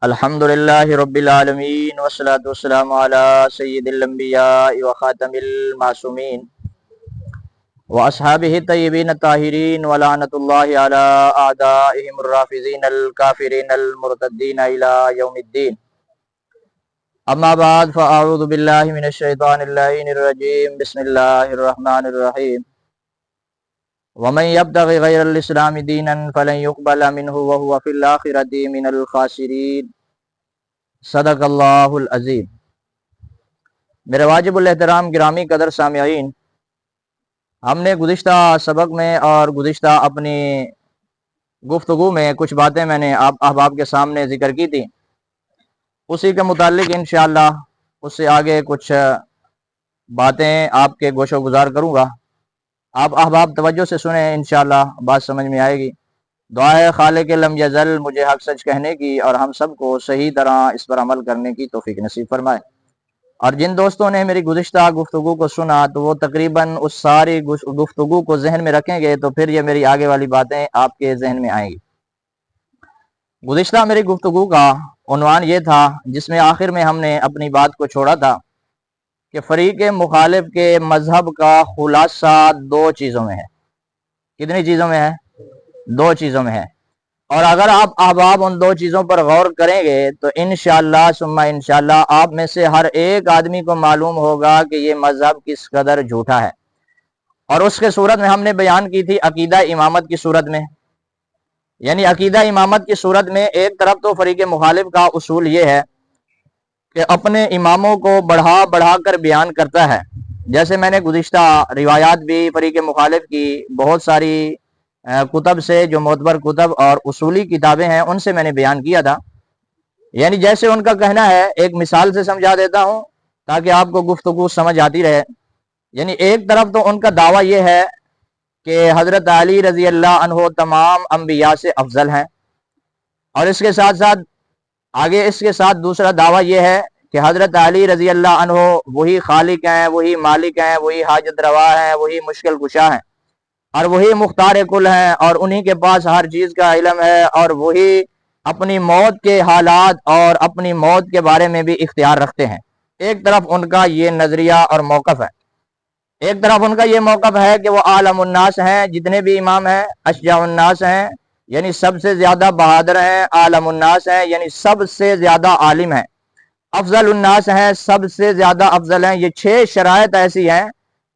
الحمدللہ رب العالمین والصلاة والسلام علی سید الانبیاء وخاتم المعصومین واصحابہ الطیبین الطاہرین ولعنۃ اللہ علی اعدائہم الرافضین الکافرین المرتدین الی یوم الدین. اما بعد فاعوذ باللہ من الشیطان اللعین الرجیم. بسم اللہ الرحمن الرحیم. ومن يبتغي غير الاسلام دینا فلن يقبل منه وهو في الآخرة من الخاسرین. صدق اللہ العظیم. میرے واجب الاحترام گرامی قدر سامعین، ہم نے گزشتہ سبق میں اور گزشتہ اپنی گفتگو میں کچھ باتیں میں نے احباب کے سامنے ذکر کی تھی. اسی کے متعلق انشاءاللہ اس سے آگے کچھ باتیں آپ کے گوش و گزار کروں گا. آپ احباب توجہ سے سنیں، انشاءاللہ بات سمجھ میں آئے گی. دعا ہے خالق لم یزل مجھے حق سچ کہنے کی اور ہم سب کو صحیح طرح اس پر عمل کرنے کی توفیق نصیب فرمائے. اور جن دوستوں نے میری گزشتہ گفتگو کو سنا تو وہ تقریباً اس ساری گفتگو کو ذہن میں رکھیں گے تو پھر یہ میری آگے والی باتیں آپ کے ذہن میں آئیں گی. گزشتہ میری گفتگو کا عنوان یہ تھا جس میں آخر میں ہم نے اپنی بات کو چھوڑا تھا کہ فریق مخالف کے مذہب کا خلاصہ دو چیزوں میں ہے. کتنی چیزوں میں ہے؟ دو چیزوں میں ہے. اور اگر آپ احباب ان دو چیزوں پر غور کریں گے تو انشاءاللہ ثم انشاءاللہ آپ میں سے ہر ایک آدمی کو معلوم ہوگا کہ یہ مذہب کس قدر جھوٹا ہے. اور اس کے صورت میں ہم نے بیان کی تھی عقیدہ امامت کی صورت میں، یعنی عقیدہ امامت کی صورت میں ایک طرف تو فریق مخالف کا اصول یہ ہے کہ اپنے اماموں کو بڑھا بڑھا کر بیان کرتا ہے. جیسے میں نے گزشتہ روایات بھی فریق مخالف کی بہت ساری کتب سے، جو معتبر کتب اور اصولی کتابیں ہیں، ان سے میں نے بیان کیا تھا. یعنی جیسے ان کا کہنا ہے، ایک مثال سے سمجھا دیتا ہوں تاکہ آپ کو گفتگو سمجھ آتی رہے. یعنی ایک طرف تو ان کا دعویٰ یہ ہے کہ حضرت علی رضی اللہ عنہ تمام انبیاء سے افضل ہیں، اور اس کے ساتھ ساتھ آگے اس کے ساتھ دوسرا دعویٰ یہ ہے کہ حضرت علی رضی اللہ عنہ وہی خالق ہیں، وہی مالک ہیں، وہی حاجت روا ہیں، وہی مشکل کشا ہیں، اور وہی مختار کل ہیں، اور انہی کے پاس ہر چیز کا علم ہے، اور وہی اپنی موت کے حالات اور اپنی موت کے بارے میں بھی اختیار رکھتے ہیں. ایک طرف ان کا یہ نظریہ اور موقف ہے. ایک طرف ان کا یہ موقف ہے کہ وہ عالم الناس ہیں، جتنے بھی امام ہیں اشجاع الناس ہیں، یعنی سب سے زیادہ بہادر ہیں. عالم الناس ہیں یعنی سب سے زیادہ عالم ہیں. افضل الناس ہیں، سب سے زیادہ افضل ہیں. یہ 6 شرائط ایسی ہیں،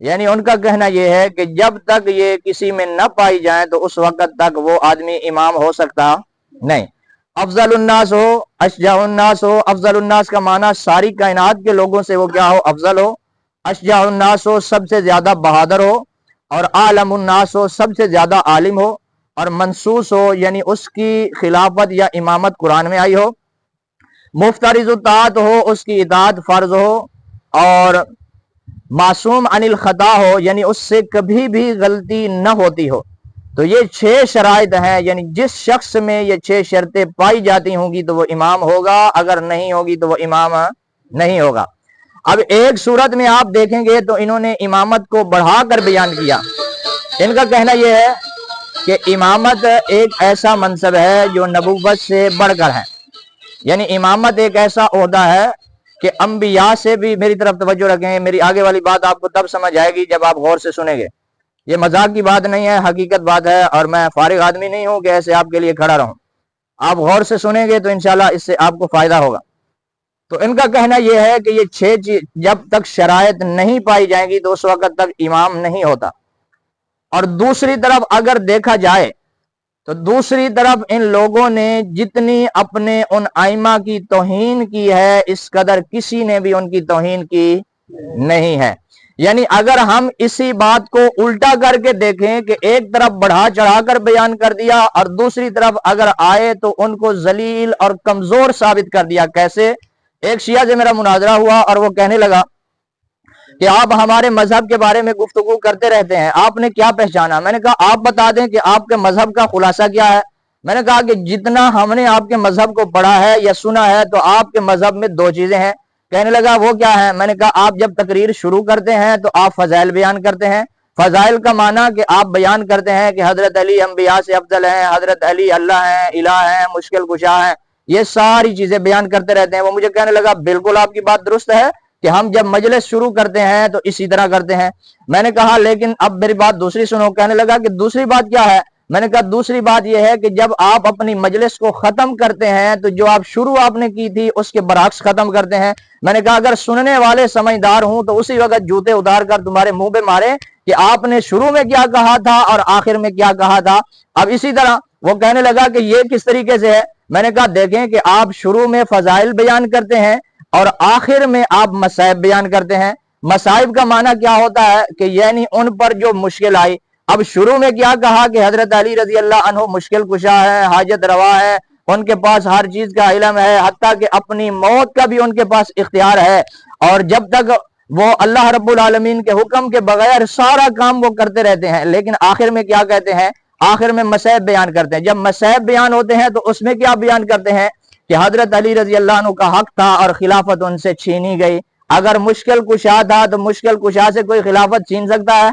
یعنی ان کا کہنا یہ ہے کہ جب تک یہ کسی میں نہ پائی جائیں تو اس وقت تک وہ آدمی امام ہو سکتا نہیں. افضل الناس ہو، اشجاع الناس ہو. افضل الناس کا معنی ساری کائنات کے لوگوں سے وہ کیا ہو؟ افضل ہو. اشجاع الناس ہو، سب سے زیادہ بہادر ہو. اور عالم الناس ہو، سب سے زیادہ عالم ہو. اور منصوص ہو، یعنی اس کی خلافت یا امامت قرآن میں آئی ہو. مفترض الطاعت ہو، اس کی اطاعت فرض ہو. اور معصوم عن الخطا ہو، یعنی اس سے کبھی بھی غلطی نہ ہوتی ہو. تو یہ 6 شرائط ہیں، یعنی جس شخص میں یہ 6 شرطیں پائی جاتی ہوں گی تو وہ امام ہوگا، اگر نہیں ہوگی تو وہ امام نہیں ہوگا. اب ایک صورت میں آپ دیکھیں گے تو انہوں نے امامت کو بڑھا کر بیان کیا. ان کا کہنا یہ ہے کہ امامت ایک ایسا منصب ہے جو نبوت سے بڑھ کر ہے. یعنی امامت ایک ایسا عہدہ ہے کہ انبیاء سے بھی، میری طرف توجہ رکھیں، میری آگے والی بات آپ کو تب سمجھ آئے گی جب آپ غور سے سنیں گے. یہ مذاق کی بات نہیں ہے، حقیقت بات ہے، اور میں فارغ آدمی نہیں ہوں کہ ایسے آپ کے لیے کھڑا رہوں. آپ غور سے سنیں گے تو انشاءاللہ اس سے آپ کو فائدہ ہوگا. تو ان کا کہنا یہ ہے کہ یہ 6 چیز جب تک شرائط نہیں پائی جائیں گی تو اس وقت تک امام نہیں ہوتا. اور دوسری طرف اگر دیکھا جائے تو دوسری طرف ان لوگوں نے جتنی اپنے ان ائمہ کی توہین کی ہے اس قدر کسی نے بھی ان کی توہین کی نہیں ہے. یعنی اگر ہم اسی بات کو الٹا کر کے دیکھیں کہ ایک طرف بڑھا چڑھا کر بیان کر دیا اور دوسری طرف اگر آئے تو ان کو ذلیل اور کمزور ثابت کر دیا. کیسے؟ ایک شیعہ سے میرا مناظرہ ہوا اور وہ کہنے لگا کہ آپ ہمارے مذہب کے بارے میں گفتگو کرتے رہتے ہیں، آپ نے کیا پہچانا؟ میں نے کہا آپ بتا دیں کہ آپ کے مذہب کا خلاصہ کیا ہے. میں نے کہا کہ جتنا ہم نے آپ کے مذہب کو پڑھا ہے یا سنا ہے تو آپ کے مذہب میں 2 چیزیں ہیں. کہنے لگا وہ کیا ہے؟ میں نے کہا آپ جب تقریر شروع کرتے ہیں تو آپ فضائل بیان کرتے ہیں. فضائل کا معنی کہ آپ بیان کرتے ہیں کہ حضرت علی انبیاء سے افضل ہیں، حضرت علی اللہ ہیں، الہ ہیں، مشکل کشا ہیں. یہ ساری چیزیں بیان کرتے رہتے ہیں۔ وہ مجھے کہنے لگا بالکل آپ کی بات درست ہے کہ ہم جب مجلس شروع کرتے ہیں تو اسی طرح کرتے ہیں۔ میں نے کہا لیکن اب میری بات دوسری سنو۔ کہنے لگا کہ دوسری بات کیا ہے؟ میں نے کہا دوسری بات یہ ہے کہ جب آپ اپنی مجلس کو ختم کرتے ہیں تو جو آپ شروع آپ نے کی تھی اس کے برعکس ختم کرتے ہیں۔ میں نے کہا اگر سننے والے سمجھدار ہوں تو اسی وقت جوتے اتار کر تمہارے منہ پہ مارے کہ آپ نے شروع میں کیا کہا تھا اور آخر میں کیا کہا تھا۔ اب اسی طرح وہ کہنے لگا کہ یہ کس طریقے سے ہے؟ میں نے کہا دیکھیں کہ آپ شروع میں فضائل بیان کرتے ہیں اور آخر میں آپ مصائب بیان کرتے ہیں۔ مصائب کا معنی کیا ہوتا ہے کہ یعنی ان پر جو مشکل آئی۔ اب شروع میں کیا کہا کہ حضرت علی رضی اللہ عنہ مشکل کشا ہے، حاجت روا ہے، ان کے پاس ہر چیز کا علم ہے، حتیٰ کہ اپنی موت کا بھی ان کے پاس اختیار ہے، اور جب تک وہ اللہ رب العالمین کے حکم کے بغیر سارا کام وہ کرتے رہتے ہیں۔ لیکن آخر میں کیا کہتے ہیں؟ آخر میں مصائب بیان کرتے ہیں۔ جب مصائب بیان ہوتے ہیں تو اس میں کیا بیان کرتے ہیں کہ حضرت علی رضی اللہ عنہ کا حق تھا اور خلافت ان سے چھینی گئی۔ اگر مشکل کشا تھا تو مشکل کشا سے کوئی خلافت چھین سکتا ہے؟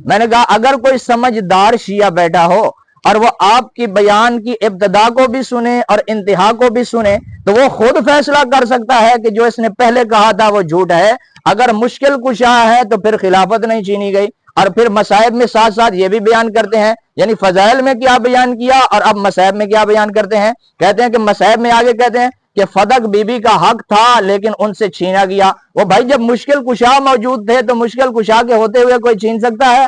میں نے کہا اگر کوئی سمجھدار شیعہ بیٹھا ہو اور وہ آپ کی بیان کی ابتدا کو بھی سنے اور انتہا کو بھی سنے تو وہ خود فیصلہ کر سکتا ہے کہ جو اس نے پہلے کہا تھا وہ جھوٹ ہے۔ اگر مشکل کشا ہے تو پھر خلافت نہیں چھینی گئی۔ اور پھر مصائب میں ساتھ ساتھ یہ بھی بیان کرتے ہیں، یعنی فضائل میں کیا بیان کیا اور اب مصائب میں کیا بیان کرتے ہیں۔ کہتے ہیں کہ مصائب میں آگے کہتے ہیں کہ فدق بی بی کا حق تھا لیکن ان سے چھینا گیا۔ وہ بھائی جب مشکل کشا موجود تھے تو مشکل کشا کے ہوتے ہوئے کوئی چھین سکتا ہے؟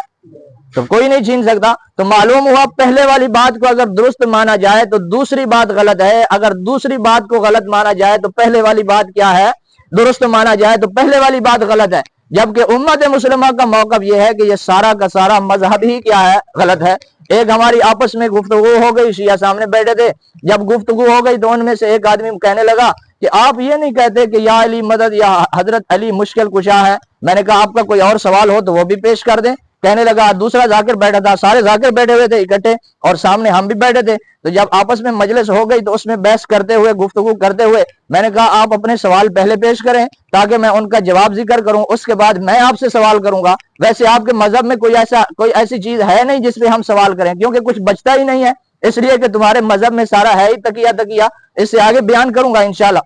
تو کوئی نہیں چھین سکتا۔ تو معلوم ہوا پہلے والی بات کو اگر درست مانا جائے تو دوسری بات غلط ہے، اگر دوسری بات کو غلط مانا جائے تو پہلے والی بات کیا ہے؟ درست مانا جائے تو پہلے والی بات غلط ہے۔ جبکہ امت مسلمہ کا موقف یہ ہے کہ یہ سارا کا سارا مذہب ہی کیا ہے؟ غلط ہے۔ ایک ہماری آپس میں گفتگو ہو گئی، شیعہ سامنے بیٹھے تھے، جب گفتگو ہو گئی تو ان میں سے ایک آدمی کہنے لگا کہ آپ یہ نہیں کہتے کہ یا علی مدد یا حضرت علی مشکل کشا ہے۔ میں نے کہا آپ کا کوئی اور سوال ہو تو وہ بھی پیش کر دیں۔ کہنے لگا دوسرا ذاکر بیٹھا تھا، سارے ذاکر بیٹھے ہوئے تھے اکٹھے اور سامنے ہم بھی بیٹھے تھے، تو جب آپس میں مجلس ہو گئی تو اس میں بحث کرتے ہوئے گفتگو کرتے ہوئے میں نے کہا آپ اپنے سوال پہلے پیش کریں تاکہ میں ان کا جواب ذکر کروں، اس کے بعد میں آپ سے سوال کروں گا۔ ویسے آپ کے مذہب میں کوئی ایسی چیز ہے نہیں جس پہ ہم سوال کریں، کیونکہ کچھ بچتا ہی نہیں ہے، اس لیے کہ تمہارے مذہب میں سارا ہے ہی تقیہ۔ اس سے آگے بیان کروں گا انشاءاللہ۔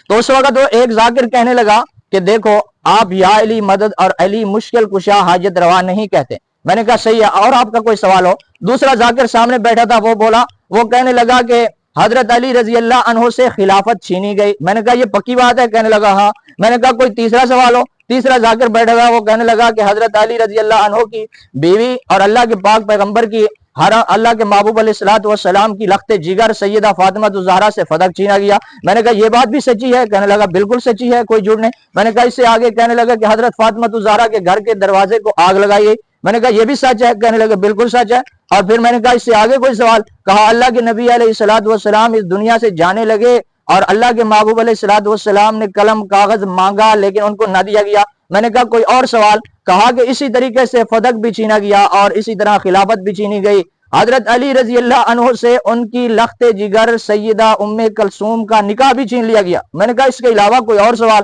تو اس وقت وہ ایک ذاکر کہنے لگا کہ دیکھو آپ یا علی مدد اور علی مشکل کشا حاجت روا نہیں کہتے۔ میں نے کہا صحیح ہے، اور آپ کا کوئی سوال ہو؟ دوسرا ذاکر سامنے بیٹھا تھا، وہ بولا، وہ کہنے لگا کہ حضرت علی رضی اللہ عنہ سے خلافت چھینی گئی۔ میں نے کہا یہ پکی بات ہے؟ کہنے لگا ہاں۔ میں نے کہا کوئی تیسرا سوال ہو؟ تیسرا ذاکر بیٹھا تھا، وہ کہنے لگا کہ حضرت علی رضی اللہ عنہ کی بیوی اور اللہ کے پاک پیغمبر کی اللہ کے محبوب علیہ الصلوۃ والسلام کی لخت جگر سیدہ فاطمہ الزہرا سے فدق چھینا گیا۔ میں نے کہا یہ بات بھی سچی ہے؟ کہنے لگا بالکل سچی ہے، کوئی جھوٹ نہیں۔ میں نے کہا اس سے آگے کہنے لگا کہ حضرت فاطمہ الزہرا کے گھر کے دروازے کو آگ لگائی گئی۔ میں نے کہا یہ بھی سچ ہے؟ کہنے لگا بالکل سچ ہے۔ اور پھر میں نے کہا اس سے آگے کوئی سوال؟ کہا اللہ کے نبی علیہ الصلوۃ والسلام اس دنیا سے جانے لگے اور اللہ کے محبوب علیہ الصلوۃ والسلام نے قلم کاغذ مانگا لیکن ان کو نہ دیا گیا۔ میں نے کہا کوئی اور سوال؟ کہا کہ اسی طریقے سے فدق بھی چھینا گیا اور اسی طرح خلافت بھی چھینی گئی۔ حضرت علی رضی اللہ عنہ سے ان کی لخت جگر سیدہ ام کلثوم کا نکاح بھی چھین لیا گیا۔ میں نے کہا اس کے علاوہ کوئی اور سوال؟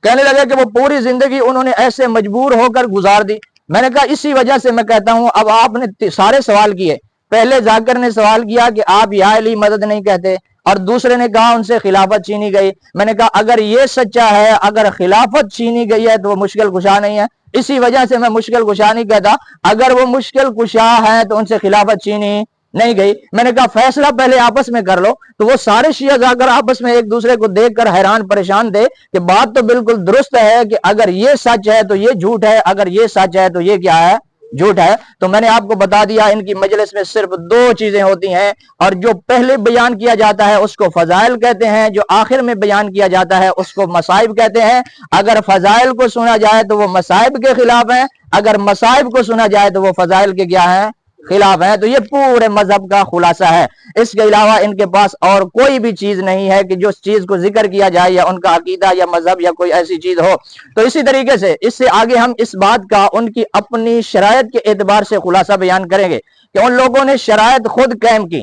کہنے لگا کہ وہ پوری زندگی انہوں نے ایسے مجبور ہو کر گزار دی۔ میں نے کہا اسی وجہ سے میں کہتا ہوں اب آپ نے سارے سوال کیے۔ پہلے ذاکر نے سوال کیا کہ آپ یا علی مدد نہیں کہتے، اور دوسرے نے کہا ان سے خلافت چھینی گئی۔ میں نے کہا اگر یہ سچا ہے، اگر خلافت چھینی گئی ہے تو وہ مشکل کشا نہیں ہے، اسی وجہ سے میں مشکل کشا نہیں کہتا۔ اگر وہ مشکل کشا ہے تو ان سے خلافت چھینی نہیں گئی۔ میں نے کہا فیصلہ پہلے آپس میں کر لو۔ تو وہ سارے شیعہ ذاکر آپس میں ایک دوسرے کو دیکھ کر حیران پریشان تھے کہ بات تو بالکل درست ہے کہ اگر یہ سچ ہے تو یہ جھوٹ ہے، اگر یہ سچ ہے تو یہ کیا ہے؟ جھوٹ ہے۔ تو میں نے آپ کو بتا دیا ان کی مجلس میں صرف دو چیزیں ہوتی ہیں، اور جو پہلے بیان کیا جاتا ہے اس کو فضائل کہتے ہیں، جو آخر میں بیان کیا جاتا ہے اس کو مصائب کہتے ہیں۔ اگر فضائل کو سنا جائے تو وہ مصائب کے خلاف ہیں، اگر مصائب کو سنا جائے تو وہ فضائل کے کیا ہیں؟ خلاف ہے۔ تو یہ پورے مذہب کا خلاصہ ہے۔ اس کے علاوہ ان کے پاس اور کوئی بھی چیز نہیں ہے کہ جو چیز کو ذکر کیا جائے یا ان کا عقیدہ یا مذہب یا کوئی ایسی چیز ہو۔ تو اسی طریقے سے اس سے آگے ہم اس بات کا ان کی اپنی شرائط کے اعتبار سے خلاصہ بیان کریں گے کہ ان لوگوں نے شرائط خود قائم کی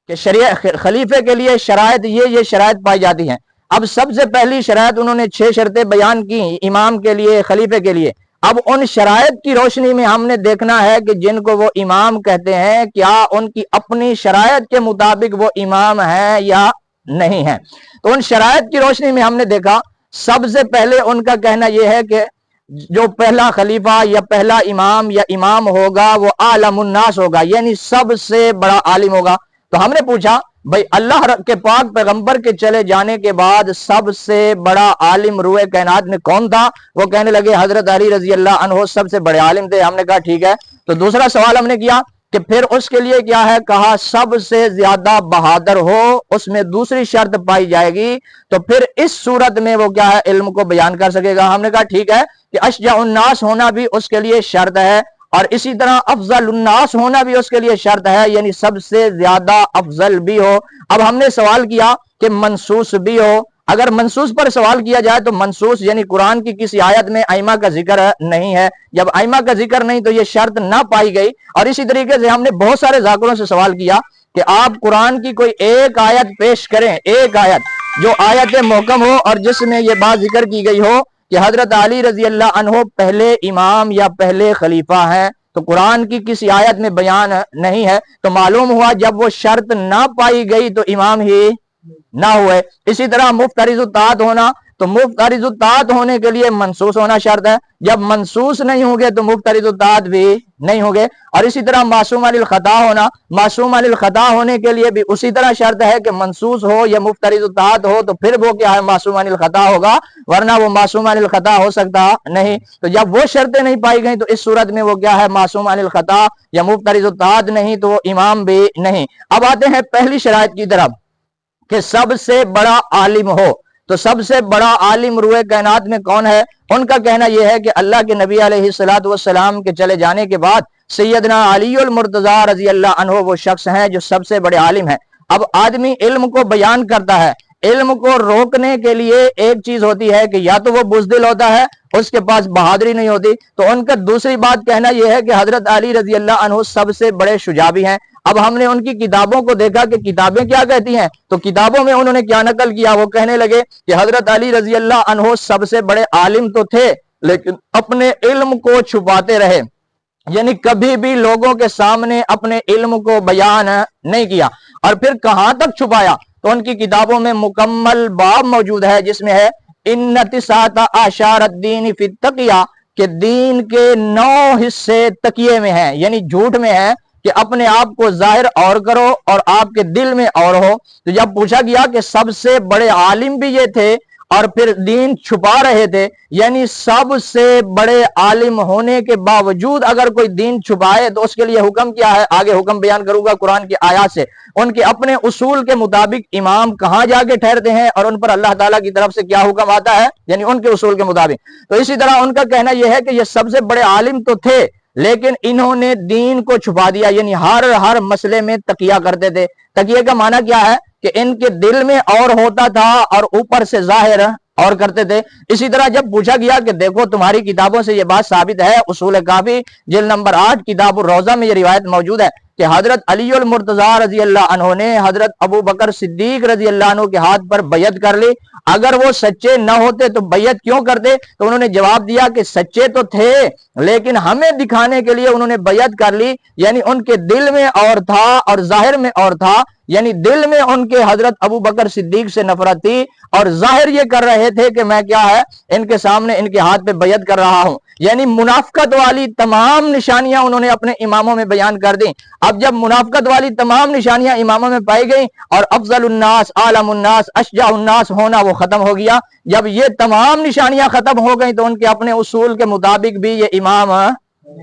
کہ خلیفے کے لیے شرائط یہ شرائط پائی جاتی ہیں۔ اب سب سے پہلی شرائط انہوں نے 6 شرطیں بیان کی امام کے لیے، خلیفے کے لیے۔ اب ان شرائط کی روشنی میں ہم نے دیکھنا ہے کہ جن کو وہ امام کہتے ہیں کیا ان کی اپنی شرائط کے مطابق وہ امام ہیں یا نہیں ہیں۔ تو ان شرائط کی روشنی میں ہم نے دیکھا سب سے پہلے ان کا کہنا یہ ہے کہ جو پہلا خلیفہ یا پہلا امام یا امام ہوگا وہ عالم الناس ہوگا، یعنی سب سے بڑا عالم ہوگا۔ تو ہم نے پوچھا بھئی اللہ کے پاک پیغمبر کے چلے جانے کے بعد سب سے بڑا عالم روئے کائنات میں کون تھا؟ وہ کہنے لگے حضرت علی رضی اللہ عنہ سب سے بڑے عالم تھے۔ ہم نے کہا ٹھیک ہے۔ تو دوسرا سوال ہم نے کیا کہ پھر اس کے لیے کیا ہے؟ کہا سب سے زیادہ بہادر ہو، اس میں دوسری شرط پائی جائے گی، تو پھر اس صورت میں وہ کیا ہے؟ علم کو بیان کر سکے گا۔ ہم نے کہا ٹھیک ہے کہ اشجع الناس ہونا بھی اس کے لیے شرط ہے، اور اسی طرح افضل الناس ہونا بھی اس کے لیے شرط ہے، یعنی سب سے زیادہ افضل بھی ہو۔ اب ہم نے سوال کیا کہ منصوص بھی ہو۔ اگر منصوص پر سوال کیا جائے تو منصوص یعنی قرآن کی کسی آیت میں ائمہ کا ذکر نہیں ہے، جب ائمہ کا ذکر نہیں تو یہ شرط نہ پائی گئی۔ اور اسی طریقے سے ہم نے بہت سارے ذاکروں سے سوال کیا کہ آپ قرآن کی کوئی ایک آیت پیش کریں، ایک آیت جو آیت محکم ہو اور جس میں یہ بات ذکر کی گئی ہو کہ حضرت علی رضی اللہ عنہ پہلے امام یا پہلے خلیفہ ہیں، تو قرآن کی کسی آیت میں بیان نہیں ہے۔ تو معلوم ہوا جب وہ شرط نہ پائی گئی تو امام ہی نہ ہوئے۔ اسی طرح مفترض الطاعت ہونا، تو مفترض الطاعت ہونے کے لیے منصوص ہونا شرط ہے، جب منصوص نہیں ہوں گے تو مفترض الطاعت بھی نہیں ہوں گے۔ اور اسی طرح معصوم عن الخطا ہونا، معصوم عن الخطا ہونے کے لیے بھی اسی طرح شرط ہے کہ منصوص ہو یا مفترض الطاعت ہو تو پھر وہ کیا ہے؟ معصوم عن الخطا ہوگا، ورنہ وہ معصوم عن الخطا ہو سکتا نہیں۔ تو جب وہ شرطیں نہیں پائی گئیں تو اس صورت میں وہ کیا ہے؟ معصوم عن الخطا یا مفترض الطاعت نہیں، تو وہ امام بھی نہیں۔ اب آتے ہیں پہلی شرائط کی طرف کہ سب سے بڑا عالم ہو۔ تو سب سے بڑا عالم روئے کائنات میں کون ہے؟ ان کا کہنا یہ ہے کہ اللہ کے نبی علیہ السلام کے چلے جانے کے بعد سیدنا علی المرتضیٰ رضی اللہ عنہ وہ شخص ہیں جو سب سے بڑے عالم ہیں۔ اب آدمی علم کو بیان کرتا ہے، علم کو روکنے کے لیے ایک چیز ہوتی ہے کہ یا تو وہ بزدل ہوتا ہے، اس کے پاس بہادری نہیں ہوتی۔ تو ان کا دوسری بات کہنا یہ ہے کہ حضرت علی رضی اللہ عنہ سب سے بڑے شجاع بھی ہیں۔ اب ہم نے ان کی کتابوں کو دیکھا کہ کتابیں کیا کہتی ہیں، تو کتابوں میں انہوں نے کیا نقل کیا؟ وہ کہنے لگے کہ حضرت علی رضی اللہ عنہ سب سے بڑے عالم تو تھے لیکن اپنے علم کو چھپاتے رہے، یعنی کبھی بھی لوگوں کے سامنے اپنے علم کو بیان نہیں کیا۔ اور پھر کہاں تک چھپایا؟ تو ان کی کتابوں میں مکمل باب موجود ہے جس میں ہے ان تسعۃ اعشار الدین فی التقیہ، کہ دین کے 9 حصے تقیے میں ہیں، یعنی جھوٹ میں ہے کہ اپنے آپ کو ظاہر اور کرو اور آپ کے دل میں اور ہو۔ تو جب پوچھا گیا کہ سب سے بڑے عالم بھی یہ تھے اور پھر دین چھپا رہے تھے، یعنی سب سے بڑے عالم ہونے کے باوجود اگر کوئی دین چھپائے تو اس کے لیے حکم کیا ہے؟ آگے حکم بیان کروں گا قرآن کی آیات سے۔ ان کے اپنے اصول کے مطابق امام کہاں جا کے ٹھہرتے ہیں اور ان پر اللہ تعالیٰ کی طرف سے کیا حکم آتا ہے، یعنی ان کے اصول کے مطابق۔ تو اسی طرح ان کا کہنا یہ ہے کہ یہ سب سے بڑے عالم تو تھے لیکن انہوں نے دین کو چھپا دیا، یعنی ہر مسئلے میں تقیہ کرتے تھے۔ تقیہ کا معنی کیا ہے؟ کہ ان کے دل میں اور ہوتا تھا اور اوپر سے ظاہر اور کرتے تھے۔ اسی طرح جب پوچھا گیا کہ دیکھو تمہاری کتابوں سے یہ بات ثابت ہے، اصول کافی جلد نمبر 8 کتاب الروضہ میں یہ روایت موجود ہے کہ حضرت علی المرتضیٰ رضی اللہ عنہ نے حضرت ابو بکر صدیق رضی اللہ عنہ کے ہاتھ پر بیعت کر لی، اگر وہ سچے نہ ہوتے تو بیعت کیوں کرتے؟ تو انہوں نے جواب دیا کہ سچے تو تھے لیکن ہمیں دکھانے کے لیے انہوں نے بیعت کر لی، یعنی ان کے دل میں اور تھا اور ظاہر میں اور تھا، یعنی دل میں ان کے حضرت ابو بکر صدیق سے نفرت تھی اور ظاہر یہ کر رہے تھے کہ میں کیا ہے ان کے سامنے ان کے ہاتھ پہ بیعت کر رہا ہوں، یعنی منافقت والی تمام نشانیاں انہوں نے اپنے اماموں میں بیان کر دیں۔ اب جب منافقت والی تمام نشانیاں اماموں میں پائی گئیں اور افضل الناس، عالم الناس، اشجع الناس ہونا وہ ختم ہو گیا، جب یہ تمام نشانیاں ختم ہو گئیں تو ان کے اپنے اصول کے مطابق بھی یہ امام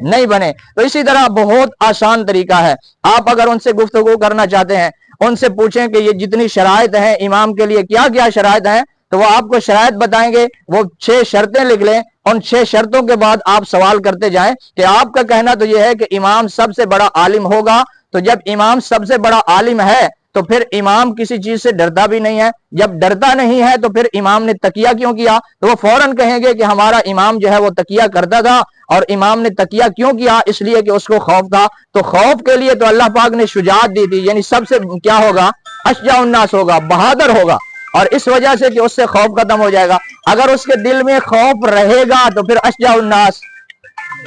نہیں بنے۔ تو اسی طرح بہت آسان طریقہ ہے، آپ اگر ان سے گفتگو کرنا چاہتے ہیں ان سے پوچھیں کہ یہ جتنی شرائط ہیں امام کے لیے کیا کیا شرائط ہیں، تو وہ آپ کو شرائط بتائیں گے۔ وہ 6 شرطیں لکھ لیں، ان 6 شرطوں کے بعد آپ سوال کرتے جائیں کہ آپ کا کہنا تو یہ ہے کہ امام سب سے بڑا عالم ہوگا، تو جب امام سب سے بڑا عالم ہے تو پھر امام کسی چیز سے ڈرتا بھی نہیں ہے، جب ڈرتا نہیں ہے تو پھر امام نے تقیہ کیوں کیا؟ تو وہ فوراً کہیں گے کہ ہمارا امام جو ہے وہ تقیہ کرتا تھا، اور امام نے تقیہ کیوں کیا؟ اس لیے کہ اس کو خوف تھا۔ تو خوف کے لیے تو اللہ پاک نے شجاعت دی تھی، یعنی سب سے کیا ہوگا؟ اشجع الناس ہوگا، بہادر ہوگا، اور اس وجہ سے کہ اس سے خوف ختم ہو جائے گا۔ اگر اس کے دل میں خوف رہے گا تو پھر اشجع الناس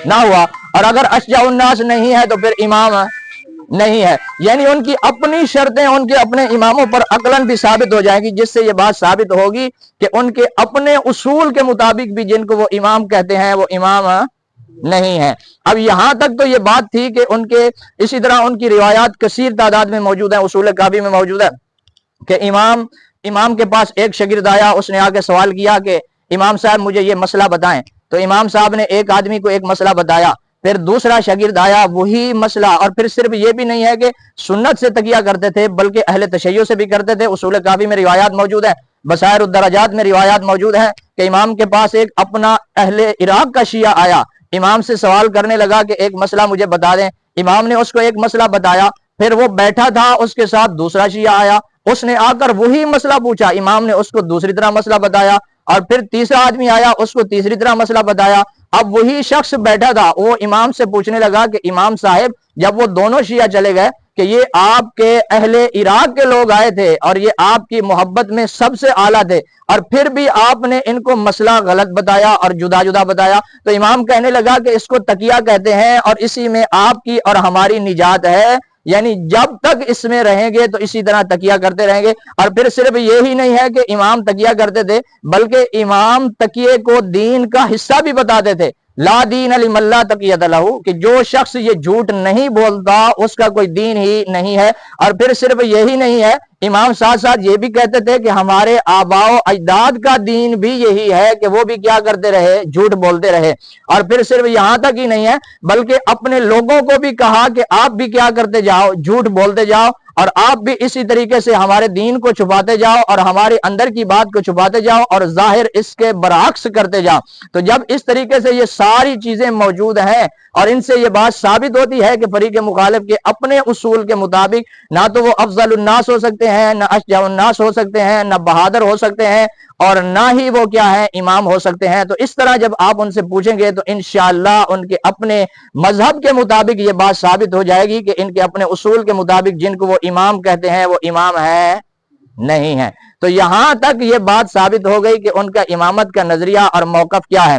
نہ ہوا، اور اگر اشجع الناس نہیں ہے تو پھر امام نہیں ہے. یعنی ان کی اپنی شرطیں ان کے اپنے اماموں پر عقلاً بھی ثابت ہو جائیں گی، جس سے یہ بات ثابت ہوگی کہ ان کے اپنے اصول کے مطابق بھی جن کو وہ امام کہتے ہیں وہ امام نہیں ہے. اب یہاں تک تو یہ بات تھی کہ ان کے اسی طرح ان کی روایات کثیر تعداد میں موجود ہیں، اصول کافی میں موجود ہے کہ امام کے پاس ایک شاگرد آیا، اس نے آ کے سوال کیا کہ امام صاحب مجھے یہ مسئلہ بتائیں. تو امام صاحب نے ایک آدمی کو ایک مسئلہ بتایا، پھر دوسرا شاگرد آیا وہی مسئلہ، اور پھر صرف یہ بھی نہیں ہے کہ سنت سے تکیہ کرتے تھے بلکہ اہل تشیع سے بھی کرتے تھے. اصول کافی میں روایات موجود ہیں، بصائر الدرجات میں روایات موجود ہیں کہ امام کے پاس ایک اپنا اہل عراق کا شیعہ آیا، امام سے سوال کرنے لگا کہ ایک مسئلہ مجھے بتا دیں. امام نے اس کو ایک مسئلہ بتایا، پھر وہ بیٹھا تھا، اس کے ساتھ دوسرا شیعہ آیا، اس نے آ کر وہی مسئلہ پوچھا، امام نے اس کو دوسری طرح مسئلہ بتایا، اور پھر تیسرا آدمی آیا، اس کو تیسری طرح مسئلہ بتایا. اب وہی شخص بیٹھا تھا، وہ امام سے پوچھنے لگا کہ امام صاحب جب وہ دونوں شیعہ چلے گئے کہ یہ آپ کے اہل عراق کے لوگ آئے تھے اور یہ آپ کی محبت میں سب سے اعلیٰ تھے، اور پھر بھی آپ نے ان کو مسئلہ غلط بتایا اور جدا جدا بتایا. تو امام کہنے لگا کہ اس کو تقیہ کہتے ہیں اور اسی میں آپ کی اور ہماری نجات ہے، یعنی جب تک اس میں رہیں گے تو اسی طرح تقیہ کرتے رہیں گے. اور پھر صرف یہی نہیں ہے کہ امام تقیہ کرتے تھے بلکہ امام تقیے کو دین کا حصہ بھی بتاتے تھے. لا دین لمن لا تقیۃ لہ، کہ جو شخص یہ جھوٹ نہیں بولتا اس کا کوئی دین ہی نہیں ہے. اور پھر صرف یہی نہیں ہے، امام ساتھ ساتھ یہ بھی کہتے تھے کہ ہمارے آباء و اجداد کا دین بھی یہی ہے کہ وہ بھی کیا کرتے رہے، جھوٹ بولتے رہے. اور پھر صرف یہاں تک ہی نہیں ہے بلکہ اپنے لوگوں کو بھی کہا کہ آپ بھی کیا کرتے جاؤ، جھوٹ بولتے جاؤ، اور آپ بھی اسی طریقے سے ہمارے دین کو چھپاتے جاؤ اور ہمارے اندر کی بات کو چھپاتے جاؤ اور ظاہر اس کے برعکس کرتے جاؤ. تو جب اس طریقے سے یہ ساری چیزیں موجود ہیں اور ان سے یہ بات ثابت ہوتی ہے کہ فریق مخالف کے اپنے اصول کے مطابق نہ تو وہ افضل الناس ہو سکتے ہیں، نہ اشجع الناس ہو سکتے ہیں، نہ بہادر ہو سکتے ہیں، اور نہ ہی وہ کیا ہے امام ہو سکتے ہیں. تو اس طرح جب آپ ان سے پوچھیں گے تو انشاءاللہ ان کے اپنے مذہب کے مطابق یہ بات ثابت ہو جائے گی کہ ان کے اپنے اصول کے مطابق جن کو وہ امام کہتے ہیں وہ امام ہے نہیں ہے. تو یہاں تک یہ بات ثابت ہو گئی کہ ان کا امامت کا نظریہ اور موقف کیا ہے.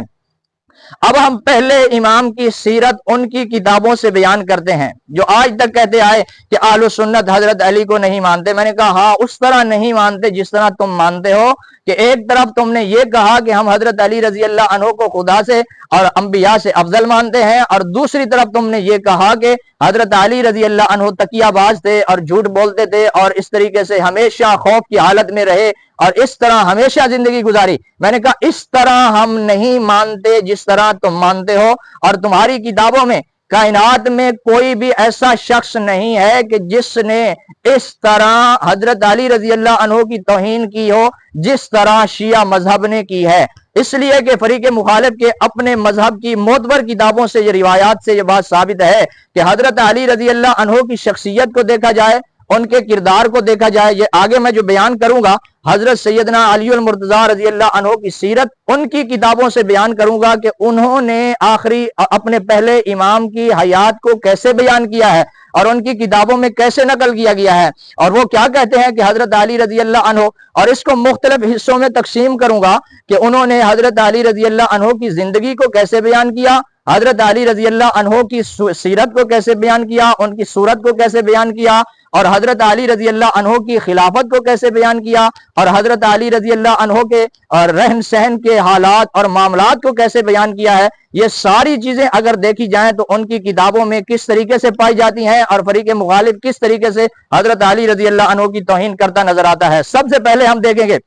اب ہم پہلے امام کی سیرت ان کی کتابوں سے بیان کرتے ہیں. جو آج تک کہتے آئے کہ اہل سنت حضرت علی کو نہیں مانتے، میں نے کہا ہاں اس طرح نہیں مانتے جس طرح تم مانتے ہو کہ ایک طرف تم نے یہ کہا کہ ہم حضرت علی رضی اللہ عنہ کو خدا سے اور انبیاء سے افضل مانتے ہیں، اور دوسری طرف تم نے یہ کہا کہ حضرت علی رضی اللہ عنہ تقیہ باز تھے اور جھوٹ بولتے تھے اور اس طریقے سے ہمیشہ خوف کی حالت میں رہے اور اس طرح ہمیشہ زندگی گزاری. میں نے کہا اس طرح ہم نہیں مانتے جس طرح تم مانتے ہو، اور تمہاری کتابوں میں کائنات میں کوئی بھی ایسا شخص نہیں ہے کہ جس نے اس طرح حضرت علی رضی اللہ عنہ کی توہین کی ہو جس طرح شیعہ مذہب نے کی ہے. اس لیے کہ فریق مخالف کے اپنے مذہب کی معتبر کتابوں سے یہ روایات سے یہ بات ثابت ہے کہ حضرت علی رضی اللہ عنہ کی شخصیت کو دیکھا جائے، ان کے کردار کو دیکھا جائے، یہ آگے میں جو بیان کروں گا حضرت سیدنا علی المرتضیٰ رضی اللہ عنہ کی سیرت ان کی کتابوں سے بیان کروں گا کہ انہوں نے آخری اپنے پہلے امام کی حیات کو کیسے بیان کیا ہے اور ان کی کتابوں میں کیسے نقل کیا گیا ہے. اور وہ کیا کہتے ہیں کہ حضرت علی رضی اللہ عنہ، اور اس کو مختلف حصوں میں تقسیم کروں گا کہ انہوں نے حضرت علی رضی اللہ عنہ کی زندگی کو کیسے بیان کیا، حضرت علی رضی اللہ عنہ کی سیرت کو کیسے بیان کیا، ان کی صورت کو کیسے بیان کیا، اور حضرت علی رضی اللہ عنہ کی خلافت کو کیسے بیان کیا، اور حضرت علی رضی اللہ عنہ کے رہن سہن کے حالات اور معاملات کو کیسے بیان کیا ہے. یہ ساری چیزیں اگر دیکھی جائیں تو ان کی کتابوں میں کس طریقے سے پائی جاتی ہیں اور فریق مخالف کس طریقے سے حضرت علی رضی اللہ عنہ کی توہین کرتا نظر آتا ہے. سب سے پہلے ہم دیکھیں گے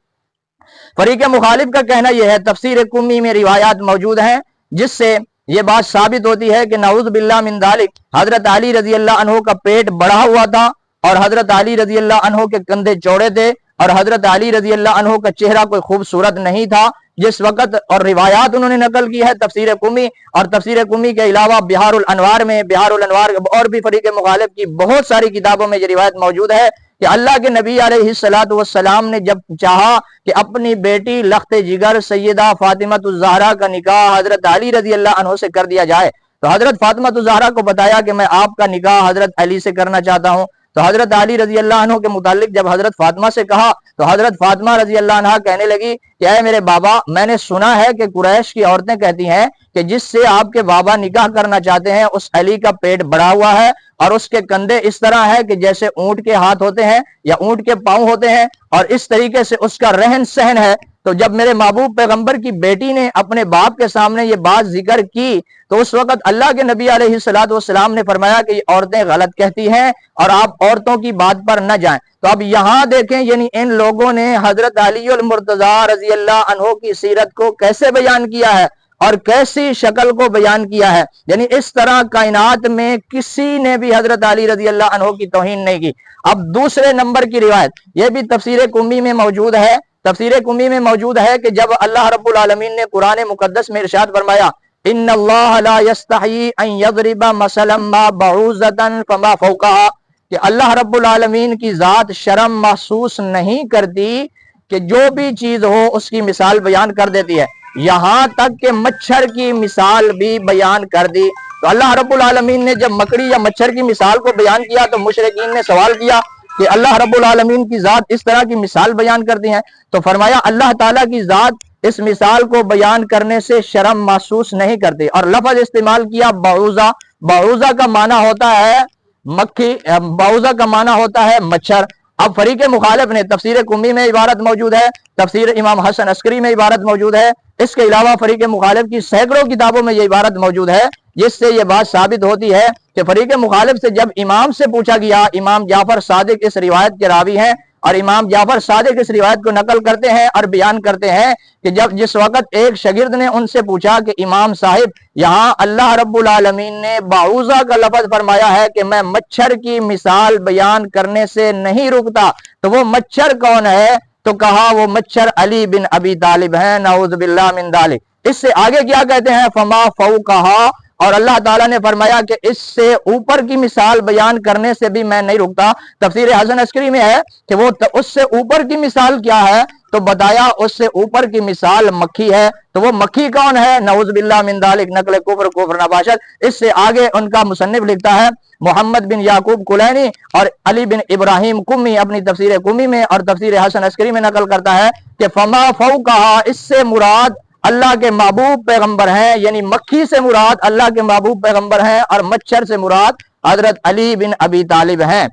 فریق مخالف کا کہنا یہ ہے، تفسیر قمی میں روایات موجود ہیں جس سے یہ بات ثابت ہوتی ہے کہ نعوذ باللہ من ذالک حضرت علی رضی اللہ عنہ کا پیٹ بڑا ہوا تھا اور حضرت علی رضی اللہ عنہ کے کندھے چوڑے تھے اور حضرت علی رضی اللہ عنہ کا چہرہ کوئی خوبصورت نہیں تھا جس وقت. اور روایات انہوں نے نقل کی ہے تفسیر قمی، اور تفسیر قمی کے علاوہ بہار الانوار میں، بہار الانوار اور بھی فریق مخالف کی بہت ساری کتابوں میں یہ روایت موجود ہے کہ اللہ کے نبی علیہ الصلوۃ والسلام نے جب چاہا کہ اپنی بیٹی لخت جگر سیدہ فاطمہ الزہرا کا نکاح حضرت علی رضی اللہ عنہ سے کر دیا جائے تو حضرت فاطمہ الزہرا کو بتایا کہ میں آپ کا نکاح حضرت علی سے کرنا چاہتا ہوں. تو حضرت علی رضی اللہ عنہ کے متعلق جب حضرت فاطمہ سے کہا تو حضرت فاطمہ رضی اللہ عنہ کہنے لگی کہ اے میرے بابا، میں نے سنا ہے کہ قریش کی عورتیں کہتی ہیں کہ جس سے آپ کے بابا نکاح کرنا چاہتے ہیں اس علی کا پیٹ بڑا ہوا ہے اور اس کے کندھے اس طرح ہے کہ جیسے اونٹ کے ہاتھ ہوتے ہیں یا اونٹ کے پاؤں ہوتے ہیں، اور اس طریقے سے اس کا رہن سہن ہے۔ تو جب میرے محبوب پیغمبر کی بیٹی نے اپنے باپ کے سامنے یہ بات ذکر کی تو اس وقت اللہ کے نبی علیہ السلام نے فرمایا کہ یہ عورتیں غلط کہتی ہیں اور آپ عورتوں کی بات پر نہ جائیں۔ تو اب یہاں دیکھیں، یعنی ان لوگوں نے حضرت علی المرتضیٰ رضی اللہ عنہ کی سیرت کو کیسے بیان کیا ہے اور کیسی شکل کو بیان کیا ہے، یعنی اس طرح کائنات میں کسی نے بھی حضرت علی رضی اللہ عنہ کی توہین نہیں کی۔ اب دوسرے نمبر کی روایت یہ بھی تفسیر قمی میں موجود ہے۔ تفسیر قمی میں موجود ہے کہ جب اللہ رب العالمین نے قرآن مقدس میں ارشاد فرمایا ان اللہ لا یستحیی ان یضرب مثلا ما بعوضۃ فما فوقہا، کہ اللہ رب العالمین کی ذات شرم محسوس نہیں کرتی کہ جو بھی چیز ہو اس کی مثال بیان کر دیتی ہے، یہاں تک کہ مچھر کی مثال بھی بیان کر دی۔ تو اللہ رب العالمین نے جب مکڑی یا مچھر کی مثال کو بیان کیا تو مشرکین نے سوال کیا کہ اللہ رب العالمین کی ذات اس طرح کی مثال بیان کرتی ہیں، تو فرمایا اللہ تعالیٰ کی ذات اس مثال کو بیان کرنے سے شرم محسوس نہیں کرتی۔ اور لفظ استعمال کیا بعوضہ۔ بعوضہ کا معنی ہوتا ہے مکھی، بعوضہ کا معنی ہوتا ہے مچھر۔ اب فریق مخالف نے تفسیر قمی میں عبارت موجود ہے، تفسیر امام حسن عسکری میں عبارت موجود ہے، اس کے علاوہ فریق مخالف کی سینکڑوں کتابوں میں یہ عبارت موجود ہے، جس سے یہ بات ثابت ہوتی ہے کہ فریق مخالف سے جب امام سے پوچھا گیا، امام جعفر صادق اس روایت کے راوی ہیں اور امام جعفر صادق اس روایت کو نقل کرتے ہیں اور بیان کرتے ہیں کہ جس وقت ایک شاگرد نے ان سے پوچھا کہ امام صاحب یہاں اللہ رب العالمین نے بعوضہ کا لفظ فرمایا ہے کہ میں مچھر کی مثال بیان کرنے سے نہیں رکتا، تو وہ مچھر کون ہے؟ تو کہا وہ مچھر علی بن ابی طالب ہیں، نعوذ باللہ من ذالک۔ اس سے آگے کیا کہتے ہیں؟ فما فوقہا، اور اللہ تعالیٰ نے فرمایا کہ اس سے اوپر کی مثال بیان کرنے سے بھی میں نہیں رکتا۔ تفسیر حسن عسکری میں ہے کہ وہ اس سے اوپر کی مثال کیا ہے، تو بتایا اس سے اوپر کی مثال مکھی ہے۔ تو وہ مکھی کون ہے؟ نعوذ باللہ من ذالک، نقل کفر نباشت۔ اس سے آگے ان کا مصنف لکھتا ہے محمد بن یعقوب کلینی اور علی بن ابراہیم قمی اپنی تفسیر قمی میں اور تفسیر حسن عسکری میں نقل کرتا ہے کہ فما فوقہا، اس سے مراد اللہ کے محبوب پیغمبر ہیں، یعنی مکھی سے مراد اللہ کے محبوب پیغمبر ہیں اور مچھر سے مراد حضرت علی بن ابی طالب ہیں۔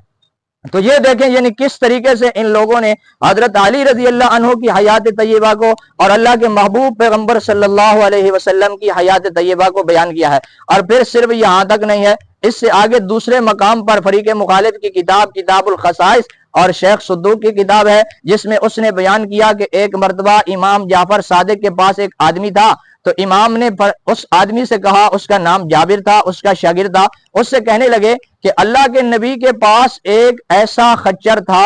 تو یہ دیکھیں یعنی کس طریقے سے ان لوگوں نے حضرت علی رضی اللہ عنہ کی حیات طیبہ کو اور اللہ کے محبوب پیغمبر صلی اللہ علیہ وسلم کی حیات طیبہ کو بیان کیا ہے۔ اور پھر صرف یہاں تک نہیں ہے، اس سے آگے دوسرے مقام پر فریق مخالف کی کتاب کتاب الخصائص اور شیخ صدوق کی کتاب ہے، جس میں اس نے بیان کیا کہ ایک مرتبہ امام جعفر صادق کے پاس ایک آدمی تھا، تو امام نے اس آدمی سے کہا، اس کا نام جابر تھا، اس کا شاگرد تھا، اس سے کہنے لگے کہ اللہ کے نبی کے پاس ایک ایسا خچر تھا،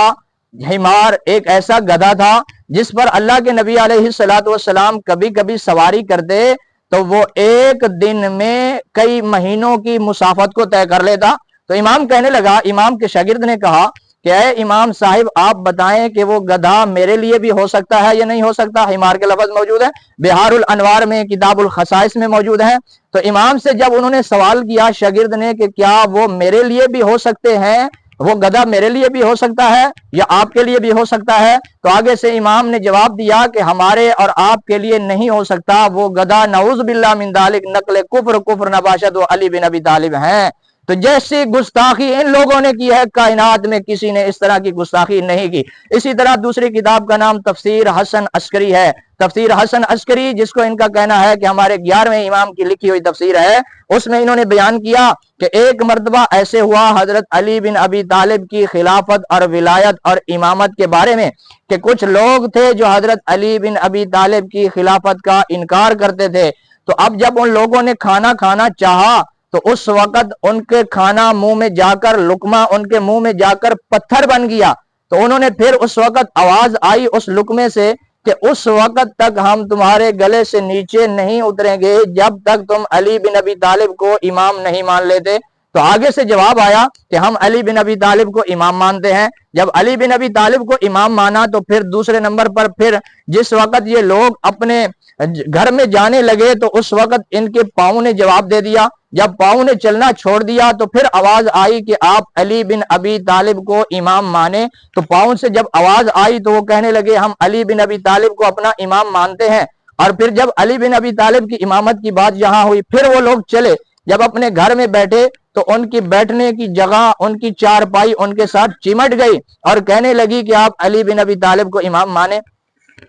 حمار، ایک ایسا گدھا تھا جس پر اللہ کے نبی علیہ السلام کبھی کبھی سواری کرتے تو وہ ایک دن میں کئی مہینوں کی مسافت کو طے کر لیتا۔ تو امام کہنے لگا، امام کے شاگرد نے کہا کہ اے امام صاحب آپ بتائیں کہ وہ گدھا میرے لیے بھی ہو سکتا ہے یا نہیں ہو سکتا؟ حمار کے لفظ موجود ہے، بہار الانوار میں کتاب الخصائص میں موجود ہے۔ تو امام سے جب انہوں نے سوال کیا شاگرد نے کہ کیا وہ میرے لیے بھی ہو سکتے ہیں، وہ گدھا میرے لیے بھی ہو سکتا ہے یا آپ کے لیے بھی ہو سکتا ہے؟ تو آگے سے امام نے جواب دیا کہ ہمارے اور آپ کے لیے نہیں ہو سکتا، وہ گدھا نعوذ باللہ من ذالک، نقل کفر نباشت و علی بن ابی طالب ہیں۔ تو جیسی گستاخی ان لوگوں نے کی ہے، کائنات میں کسی نے اس طرح کی گستاخی نہیں کی۔ اسی طرح دوسری کتاب کا نام تفسیر حسن عسکری ہے۔ تفسیر حسن عسکری، جس کو ان کا کہنا ہے کہ ہمارے 11ویں امام کی لکھی ہوئی تفسیر ہے، اس میں انہوں نے بیان کیا کہ ایک مرتبہ ایسے ہوا حضرت علی بن ابی طالب کی خلافت اور ولایت اور امامت کے بارے میں کہ کچھ لوگ تھے جو حضرت علی بن ابی طالب کی خلافت کا انکار کرتے تھے۔ تو اب جب ان لوگوں نے کھانا کھانا چاہا تو اس وقت ان کے کھانا منہ میں جا کر، لقمہ ان کے منہ میں جا کر پتھر بن گیا۔ تو انہوں نے پھر اس وقت آواز آئی اس لقمے سے کہ اس وقت تک ہم تمہارے گلے سے نیچے نہیں اتریں گے جب تک تم علی بن ابی طالب کو امام نہیں مان لیتے۔ تو آگے سے جواب آیا کہ ہم علی بن ابی طالب کو امام مانتے ہیں۔ جب علی بن ابی طالب کو امام مانا تو پھر دوسرے نمبر پر پھر جس وقت یہ لوگ اپنے گھر میں جانے لگے تو اس وقت ان کے پاؤں نے جواب دے دیا، جب پاؤں نے چلنا چھوڑ دیا تو پھر آواز آئی کہ آپ علی بن ابی طالب کو امام مانے. تو پاؤں سے جب آواز آئی تو وہ کہنے لگے ہم علی بن ابی طالب کو اپنا امام مانتے ہیں. اور پھر جب علی بن ابی طالب کی امامت کی بات یہاں ہوئی پھر وہ لوگ چلے. جب اپنے گھر میں بیٹھے تو ان کی بیٹھنے کی جگہ ان کی چارپائی ان کے ساتھ چمٹ گئی اور کہنے لگی کہ آپ علی بن ابی طالب کو امام مانے.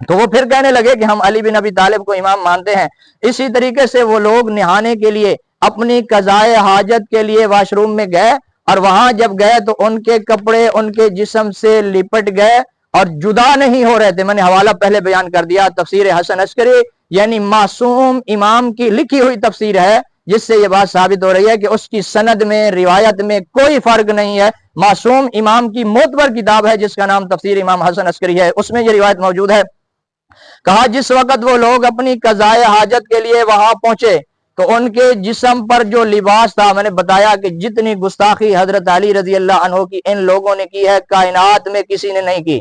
تو وہ پھر کہنے لگے کہ ہم علی بن ابی طالب کو امام مانتے ہیں. اسی طریقے سے وہ لوگ نہانے کے لیے اپنی قضائے حاجت کے لیے واش روم میں گئے اور وہاں جب گئے تو ان کے کپڑے ان کے جسم سے لپٹ گئے اور جدا نہیں ہو رہے تھے. میں نے حوالہ پہلے بیان کر دیا تفسیر حسن عسکری یعنی معصوم امام کی لکھی ہوئی تفسیر ہے جس سے یہ بات ثابت ہو رہی ہے کہ اس کی سند میں روایت میں کوئی فرق نہیں ہے. معصوم امام کی معتبر کتاب ہے جس کا نام تفسیر امام حسن عسکری ہے, اس میں یہ روایت موجود ہے. کہا جس وقت وہ لوگ اپنی قضائے حاجت کے لیے وہاں پہنچے تو ان کے جسم پر جو لباس تھا, میں نے بتایا کہ جتنی گستاخی حضرت علی رضی اللہ عنہ کی ان لوگوں نے کی ہے کائنات میں کسی نے نہیں کی.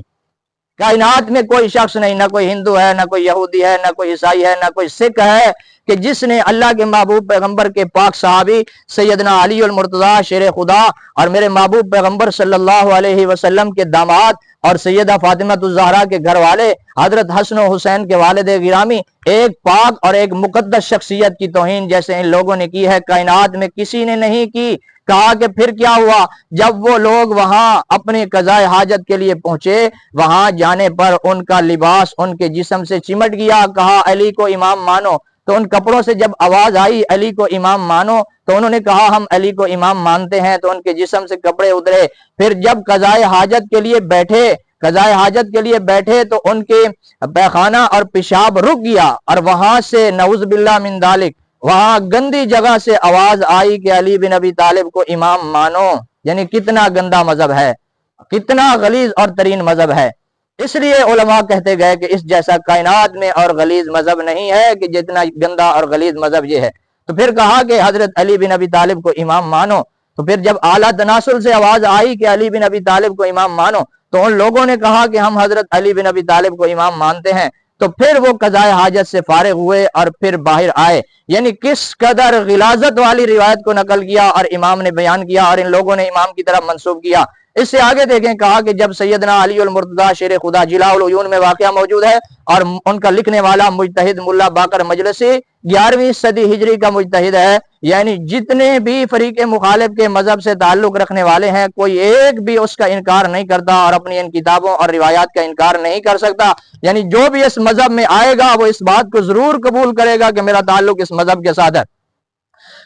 کائنات میں کوئی شخص نہیں, نہ کوئی ہندو ہے, نہ کوئی یہودی ہے, نہ کوئی عیسائی ہے, نہ کوئی سکھ ہے کہ جس نے اللہ کے محبوب پیغمبر کے پاک صحابی سیدنا علی المرتضیٰ شیر خدا اور میرے محبوب پیغمبر صلی اللہ علیہ وسلم کے داماد اور سیدہ فاطمہ الزہرا کے گھر والے حضرت حسن و حسین کے والد گرامی ایک پاک اور ایک مقدس شخصیت کی توہین جیسے ان لوگوں نے کی ہے کائنات میں کسی نے نہیں کی. کہا کہ پھر کیا ہوا جب وہ لوگ وہاں اپنے قضائے حاجت کے لیے پہنچے وہاں جانے پر ان کا لباس ان کے جسم سے چمٹ گیا. کہا علی کو امام مانو. تو ان کپڑوں سے جب آواز آئی علی کو امام مانو تو انہوں نے کہا ہم علی کو امام مانتے ہیں. تو ان کے جسم سے کپڑے اترے. پھر جب قضائے حاجت کے لیے بیٹھے تو ان کے پیخانہ اور پیشاب رک گیا اور وہاں سے نعوذ باللہ من ذالک وہاں گندی جگہ سے آواز آئی کہ علی بن ابی طالب کو امام مانو. یعنی کتنا گندا مذہب ہے, کتنا غلیظ اور ترین مذہب ہے. اس لیے علماء کہتے گئے کہ اس جیسا کائنات میں اور غلیظ مذہب نہیں ہے کہ جتنا گندا اور غلیظ مذہب یہ ہے. تو پھر کہا کہ حضرت علی بن ابی طالب کو امام مانو. تو پھر جب اعلیٰ تناسل سے آواز آئی کہ علی بن ابی طالب کو امام مانو تو ان لوگوں نے کہا کہ ہم حضرت علی بن ابی طالب کو امام مانتے ہیں. تو پھر وہ قضائے حاجت سے فارغ ہوئے اور پھر باہر آئے. یعنی کس قدر غلاظت والی روایت کو نقل کیا اور امام نے بیان کیا اور ان لوگوں نے امام کی طرف منسوب کیا. اس سے آگے دیکھیں کہا کہ جب سیدنا علی المرتضیٰ شیر خدا جلاء العیون میں واقعہ موجود ہے اور ان کا لکھنے والا مجتہد ملا باقر مجلسی 11ویں صدی ہجری کا مجتہد ہے. یعنی جتنے بھی فریق مخالف کے مذہب سے تعلق رکھنے والے ہیں کوئی ایک بھی اس کا انکار نہیں کرتا اور اپنی ان کتابوں اور روایات کا انکار نہیں کر سکتا. یعنی جو بھی اس مذہب میں آئے گا وہ اس بات کو ضرور قبول کرے گا کہ میرا تعلق اس مذہب کے ساتھ ہے.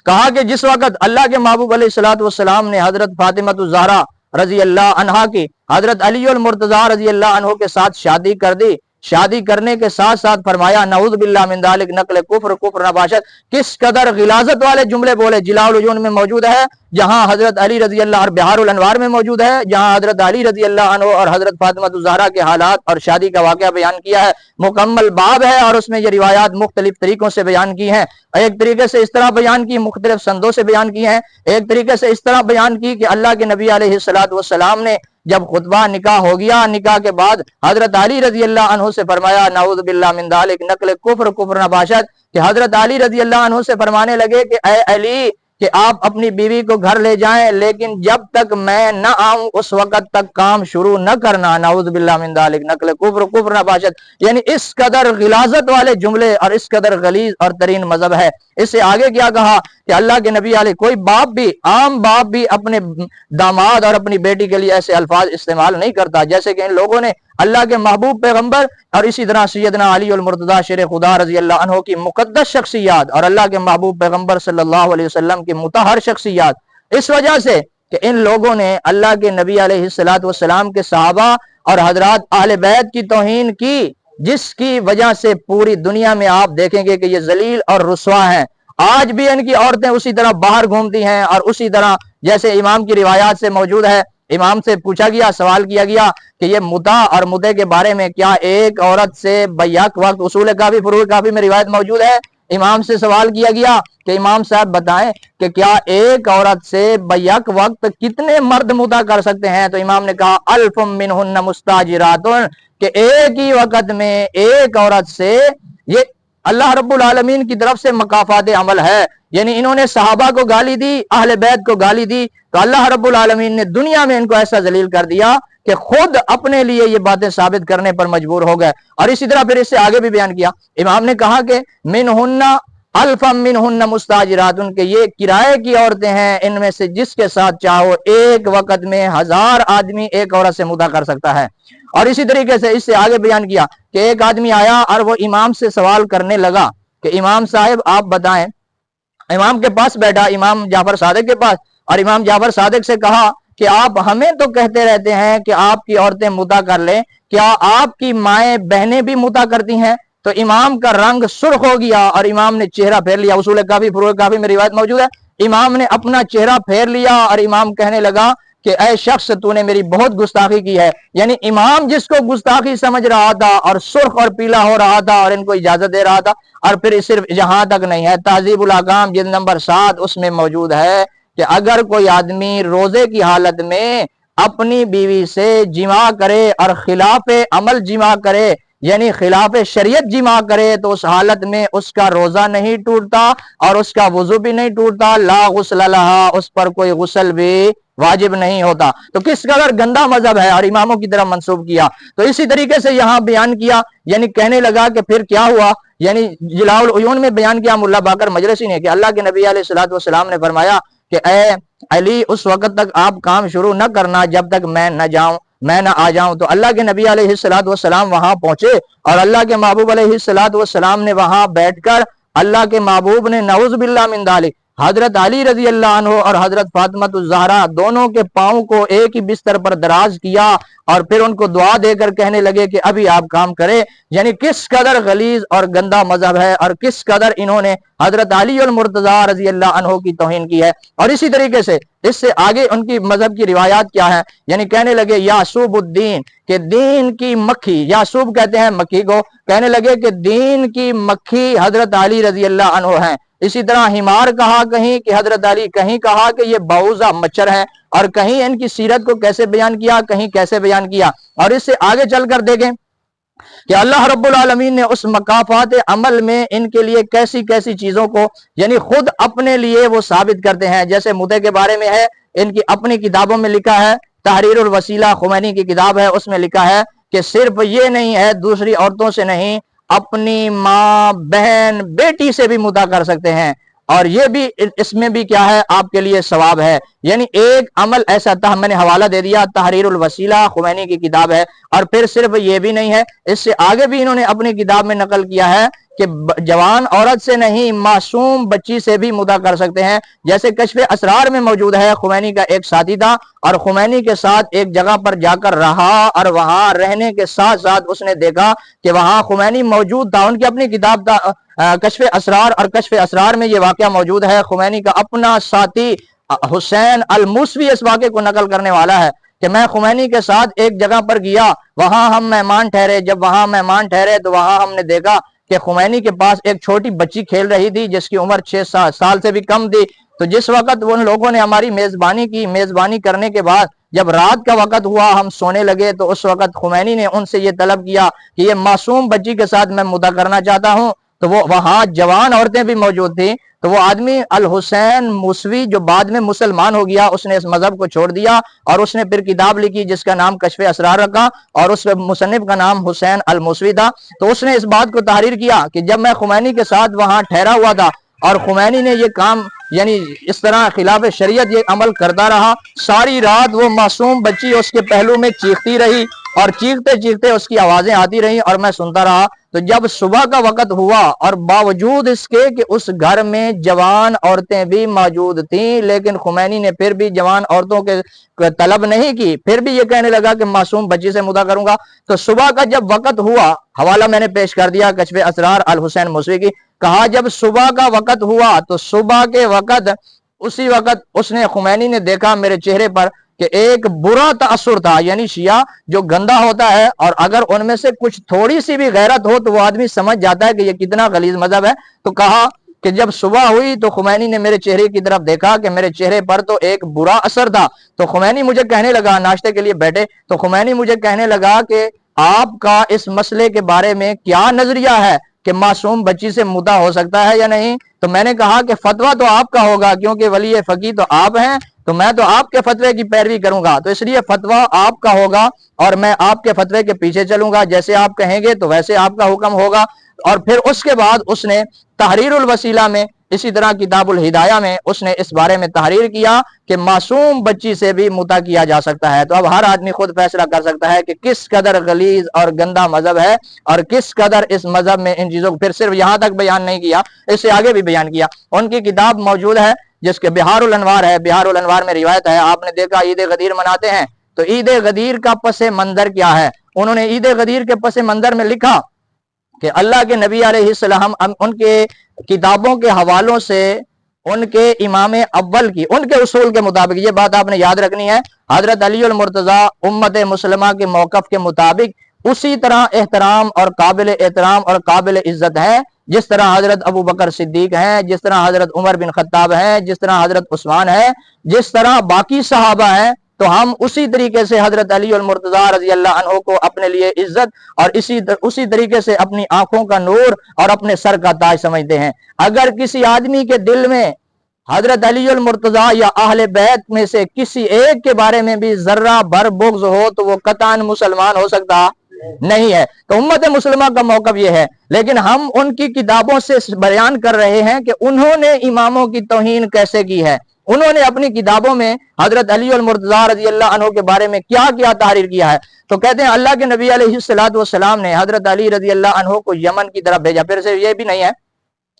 کہا کہ جس وقت اللہ کے محبوب علیہ الصلوۃ والسلام نے حضرت فاطمہ الزہرا رضی اللہ عنہا کی حضرت علی المرتضیٰ رضی اللہ عنہ کے ساتھ شادی کر دی. شادی کرنے کے ساتھ ساتھ فرمایا نعوذ باللہ من ذالک نقل کفر نباشت. کس قدر غلاظت والے جملے بولے. جلاء العیون میں موجود ہے جہاں حضرت علی رضی اللہ اور بہار الانوار میں موجود ہے جہاں حضرت علی رضی اللہ عنہ اور حضرت فاطمہ الزہرا کے حالات اور شادی کا واقعہ بیان کیا ہے. مکمل باب ہے اور اس میں یہ روایات مختلف طریقوں سے بیان کی ہیں. ایک طریقے سے اس طرح بیان کی, مختلف سندوں سے بیان کی ہیں. ایک طریقے سے اس طرح بیان کی کہ اللہ کے نبی علیہ الصلوۃ والسلام نے جب خطبہ نکاح ہو گیا نکاح کے بعد حضرت علی رضی اللہ عنہ سے فرمایا نعوذ باللہ من ذالک نقل کفر نباشت کہ حضرت علی رضی اللہ عنہ سے فرمانے لگے کہ اے علی کہ آپ اپنی بیوی کو گھر لے جائیں لیکن جب تک میں نہ آؤں اس وقت تک کام شروع نہ کرنا. نعوذ باللہ من ذالک نقل کفر نباشت. یعنی اس قدر غلاظت والے جملے اور اس قدر غلیظ اور ترین مذہب ہے. اس سے آگے کیا کہا کہ اللہ کے نبی علیہ کوئی باپ بھی عام باپ بھی اپنے داماد اور اپنی بیٹی کے لیے ایسے الفاظ استعمال نہیں کرتا جیسے کہ ان لوگوں نے اللہ کے محبوب پیغمبر اور اسی طرح سیدنا علی المرتضیٰ شیر خدا رضی اللہ عنہ کی مقدس شخصیات اور اللہ کے محبوب پیغمبر صلی اللہ علیہ وسلم کی مطہر شخصیات. اس وجہ سے کہ ان لوگوں نے اللہ کے نبی علیہ الصلوۃ والسلام کے صحابہ اور حضرات اہل بیت کی توہین کی جس کی وجہ سے پوری دنیا میں آپ دیکھیں گے کہ یہ ذلیل اور رسوا ہیں. آج بھی ان کی عورتیں اسی طرح باہر گھومتی ہیں اور اسی طرح جیسے امام کی روایات سے موجود ہے. امام سے پوچھا گیا, سوال کیا گیا کہ یہ متع اور مدعے کے بارے میں کیا ایک عورت سے بیک وقت اصول کافی فروع کافی میں روایت موجود ہے. امام سے سوال کیا گیا کہ امام صاحب بتائیں کہ کیا ایک عورت سے بیک وقت کتنے مرد مدعا کر سکتے ہیں. تو امام نے کہا الف منہن مستاجرات کہ ایک ہی وقت میں ایک عورت سے یہ اللہ رب العالمین کی طرف سے مکافات عمل ہے۔ یعنی انہوں نے صحابہ کو گالی دی، اہل بیت کو گالی دی، تو اللہ رب العالمین نے دنیا میں ان کو ایسا ذلیل کر دیا کہ خود اپنے لیے یہ باتیں ثابت کرنے پر مجبور ہو گئے۔ اور اسی طرح پھر اس سے آگے بھی بیان کیا، امام نے کہا کہ منہن الفا منہن مستاجرات، ان کے یہ کرائے کی عورتیں ہیں، ان میں سے جس کے ساتھ چاہو ایک وقت میں 1000 آدمی ایک عورت سے مدعا کر سکتا ہے۔ اور اسی طریقے سے اس سے آگے بیان کیا کہ ایک آدمی آیا اور وہ امام سے سوال کرنے لگا کہ امام صاحب آپ بتائیں، امام کے پاس بیٹھا، امام جعفر صادق کے پاس، اور امام جعفر صادق سے کہا کہ آپ ہمیں تو کہتے رہتے ہیں کہ آپ کی عورتیں مدعا کر لیں، کیا آپ کی مائیں بہنیں بھی مدعا کرتی ہیں؟ تو امام کا رنگ سرخ ہو گیا اور امام نے چہرہ پھیر لیا۔ اصول کافی فروع کافی میں روایت موجود ہے، امام نے اپنا چہرہ پھیر لیا اور امام کہنے لگا کہ اے شخص تو نے میری بہت گستاخی کی ہے۔ یعنی امام جس کو گستاخی سمجھ رہا تھا اور سرخ اور پیلا ہو رہا تھا اور ان کو اجازت دے رہا تھا۔ اور پھر صرف یہاں تک نہیں ہے، تہذیب الاحکام جلد نمبر 7 اس میں موجود ہے کہ اگر کوئی آدمی روزے کی حالت میں اپنی بیوی سے جماع کرے اور خلاف عمل جماع کرے، یعنی خلاف شریعت جماع کرے، تو اس حالت میں اس کا روزہ نہیں ٹوٹتا اور اس کا وضو بھی نہیں ٹوٹتا، لا غسل لہا، اس پر کوئی غسل بھی واجب نہیں ہوتا۔ تو کس قدر گندا مذہب ہے اور اماموں کی طرف منسوب کیا۔ تو اسی طریقے سے یہاں بیان کیا، یعنی کہنے لگا کہ پھر کیا ہوا، یعنی جلاء العیون میں بیان کیا ملا باقر مجلسی نے کہ اللہ کے نبی علیہ السلام نے فرمایا کہ اے علی اس وقت تک آپ کام شروع نہ کرنا جب تک میں نہ آ جاؤں۔ تو اللہ کے نبی علیہ السلام وہاں پہنچے اور اللہ کے محبوب علیہ السلام نے وہاں بیٹھ کر اللہ کے محبوب نے نعوذ باللہ من ذالک حضرت علی رضی اللہ عنہ اور حضرت فاطمہ الزہرا دونوں کے پاؤں کو ایک ہی بستر پر دراز کیا اور پھر ان کو دعا دے کر کہنے لگے کہ ابھی آپ کام کریں۔ یعنی کس قدر غلیظ اور گندا مذہب ہے اور کس قدر انہوں نے حضرت علی المرتضیٰ رضی اللہ عنہ کی توہین کی ہے۔ اور اسی طریقے سے اس سے آگے ان کی مذہب کی روایات کیا ہے، یعنی کہنے لگے یاسوب الدین، کہ دین کی مکھی، یاسوب کہتے ہیں مکھی کو، کہنے لگے کہ دین کی مکھی حضرت علی رضی اللہ عنہ ہیں۔ اسی طرح ہمار کہا کہیں کہ حضرت علی، کہیں کہا کہ یہ بعوضہ مچھر ہے، اور کہیں ان کی سیرت کو کیسے بیان کیا، کہیں کیسے بیان کیا۔ اور اس سے آگے چل کر دیکھیں کہ اللہ رب العالمین نے اس مکافات عمل میں ان کے لیے کیسی کیسی چیزوں کو یعنی خود اپنے لیے وہ ثابت کرتے ہیں۔ جیسے مدعے کے بارے میں ہے، ان کی اپنی کتابوں میں لکھا ہے، تحریر الوسیلہ خمینی کی کتاب ہے، اس میں لکھا ہے کہ صرف یہ نہیں ہے، دوسری عورتوں سے نہیں، اپنی ماں، بہن، بیٹی سے بھی مدعا کر سکتے ہیں، اور یہ بھی اس میں بھی کیا ہے، آپ کے لیے ثواب ہے۔ یعنی ایک عمل ایسا تھا، میں نے حوالہ دے دیا، تحریر الوسیلہ خمینی کی کتاب ہے۔ اور پھر صرف یہ بھی نہیں ہے، اس سے آگے بھی انہوں نے اپنی کتاب میں نقل کیا ہے کہ جوان عورت سے نہیں، معصوم بچی سے بھی مدعا کر سکتے ہیں۔ جیسے کشف اسرار میں موجود ہے، خمینی کا ایک ساتھی تھا اور خمینی کے ساتھ ایک جگہ پر جا کر رہا، اور وہاں رہنے کے ساتھ ساتھ اس نے دیکھا کہ وہاں خمینی موجود تھا۔ ان کی اپنی کتاب تھا کشف اسرار، اور کشف اسرار میں یہ واقعہ موجود ہے۔ خمینی کا اپنا ساتھی حسین الموسوی اس واقعے کو نقل کرنے والا ہے کہ میں خمینی کے ساتھ ایک جگہ پر گیا، وہاں ہم مہمان ٹھہرے، جب وہاں مہمان ٹھہرے تو وہاں ہم نے دیکھا کہ خمینی کے پاس ایک چھوٹی بچی کھیل رہی تھی جس کی عمر 6 سال سے بھی کم تھی۔ تو جس وقت ان لوگوں نے ہماری میزبانی کی، میزبانی کرنے کے بعد جب رات کا وقت ہوا، ہم سونے لگے، تو اس وقت خمینی نے ان سے یہ طلب کیا کہ یہ معصوم بچی کے ساتھ میں مدعا کرنا چاہتا ہوں۔ تو وہ وہاں جوان عورتیں بھی موجود تھیں، تو وہ آدمی الحسین موسوی جو بعد میں مسلمان ہو گیا، اس نے اس مذہب کو چھوڑ دیا اور اس نے پھر کتاب لکھی جس کا نام کشف اسرار رکھا، اور اس مصنف کا نام حسین الموسوی تھا۔ تو اس نے اس بات کو تحریر کیا کہ جب میں خمینی کے ساتھ وہاں ٹھہرا ہوا تھا اور خمینی نے یہ کام یعنی اس طرح خلاف شریعت یہ عمل کرتا رہا، ساری رات وہ معصوم بچی اس کے پہلو میں چیختی رہی اور چیختے چیختے اس کی آوازیں آتی رہیں اور میں سنتا رہا۔ تو جب صبح کا وقت ہوا اور باوجود اس کے کہ اس گھر میں جوان عورتیں بھی موجود تھیں، لیکن خمینی نے پھر بھی جوان عورتوں کے طلب نہیں کی، پھر بھی یہ کہنے لگا کہ معصوم بچی سے مدعا کروں گا۔ تو صبح کا جب وقت ہوا، حوالہ میں نے پیش کر دیا کشف اسرار الحسین موسوی کی، کہا جب صبح کا وقت ہوا تو صبح کے وقت اسی وقت اس نے خمینی نے دیکھا میرے چہرے پر کہ ایک برا تاثر تھا۔ یعنی شیعہ جو گندا ہوتا ہے اور اگر ان میں سے کچھ تھوڑی سی بھی غیرت ہو تو وہ آدمی سمجھ جاتا ہے کہ یہ کتنا غلیظ مذہب ہے۔ تو کہا کہ جب صبح ہوئی تو خمینی نے میرے چہرے کی طرف دیکھا کہ میرے چہرے پر تو ایک برا اثر تھا۔ تو خمینی مجھے کہنے لگا، ناشتے کے لیے بیٹھے تو خمینی مجھے کہنے لگا کہ آپ کا اس مسئلے کے بارے میں کیا نظریہ ہے کہ معصوم بچی سے مدعا ہو سکتا ہے یا نہیں؟ تو میں نے کہا کہ فتویٰ تو آپ کا ہوگا، کیونکہ ولی فقیہ تو آپ ہیں، تو میں تو آپ کے فتوے کی پیروی کروں گا، تو اس لیے فتویٰ آپ کا ہوگا اور میں آپ کے فتوے کے پیچھے چلوں گا، جیسے آپ کہیں گے تو ویسے آپ کا حکم ہوگا۔ اور پھر اس کے بعد اس نے تحریر الوسیلہ میں، اسی طرح کتاب الہدایہ میں اس نے اس بارے میں تحریر کیا کہ معصوم بچی سے بھی مدعا کیا جا سکتا ہے۔ تو اب ہر آدمی خود فیصلہ کر سکتا ہے کہ کس قدر غلیظ اور گندا مذہب ہے اور کس قدر اس مذہب میں ان چیزوں کو پھر صرف یہاں تک بیان نہیں کیا، اس سے آگے بھی بیان کیا۔ ان کی کتاب موجود ہے جس کے بہار الانوار ہے، بہار الانوار میں روایت ہے، آپ نے دیکھا عید غدیر مناتے ہیں، تو عید غدیر کا پس منظر کیا ہے؟ انہوں نے عید غدیر کے پس منظر میں لکھا کہ اللہ کے نبی علیہ السلام ان کے کتابوں کے حوالوں سے ان کے امام اول کی ان کے اصول کے مطابق، یہ بات آپ نے یاد رکھنی ہے، حضرت علی المرتضیٰ امت مسلمہ کے موقف کے مطابق اسی طرح احترام اور قابل عزت ہے جس طرح حضرت ابو بکر صدیق ہیں، جس طرح حضرت عمر بن خطاب ہیں، جس طرح حضرت عثمان ہے، جس طرح باقی صحابہ ہیں، تو ہم اسی طریقے سے حضرت علی المرتضیٰ رضی اللہ عنہ کو اپنے لیے عزت اور اسی طریقے سے اپنی آنکھوں کا نور اور اپنے سر کا تاج سمجھتے ہیں۔ اگر کسی آدمی کے دل میں حضرت علی المرتضیٰ یا اہل بیت میں سے کسی ایک کے بارے میں بھی ذرہ بھر بغض ہو تو وہ قطعاً مسلمان ہو سکتا نہیں ہے۔ تو امت مسلمہ کا موقف یہ ہے، لیکن ہم ان کی کتابوں سے بیان کر رہے ہیں کہ انہوں نے اماموں کی توہین کیسے کی ہے، انہوں نے اپنی کتابوں میں حضرت علی المرتضیٰ رضی اللہ عنہ کے بارے میں کیا کیا تحریر کیا ہے۔ تو کہتے ہیں اللہ کے نبی علیہ السلام نے حضرت علی رضی اللہ عنہ کو یمن کی طرف بھیجا۔ پھر سے یہ بھی نہیں ہے،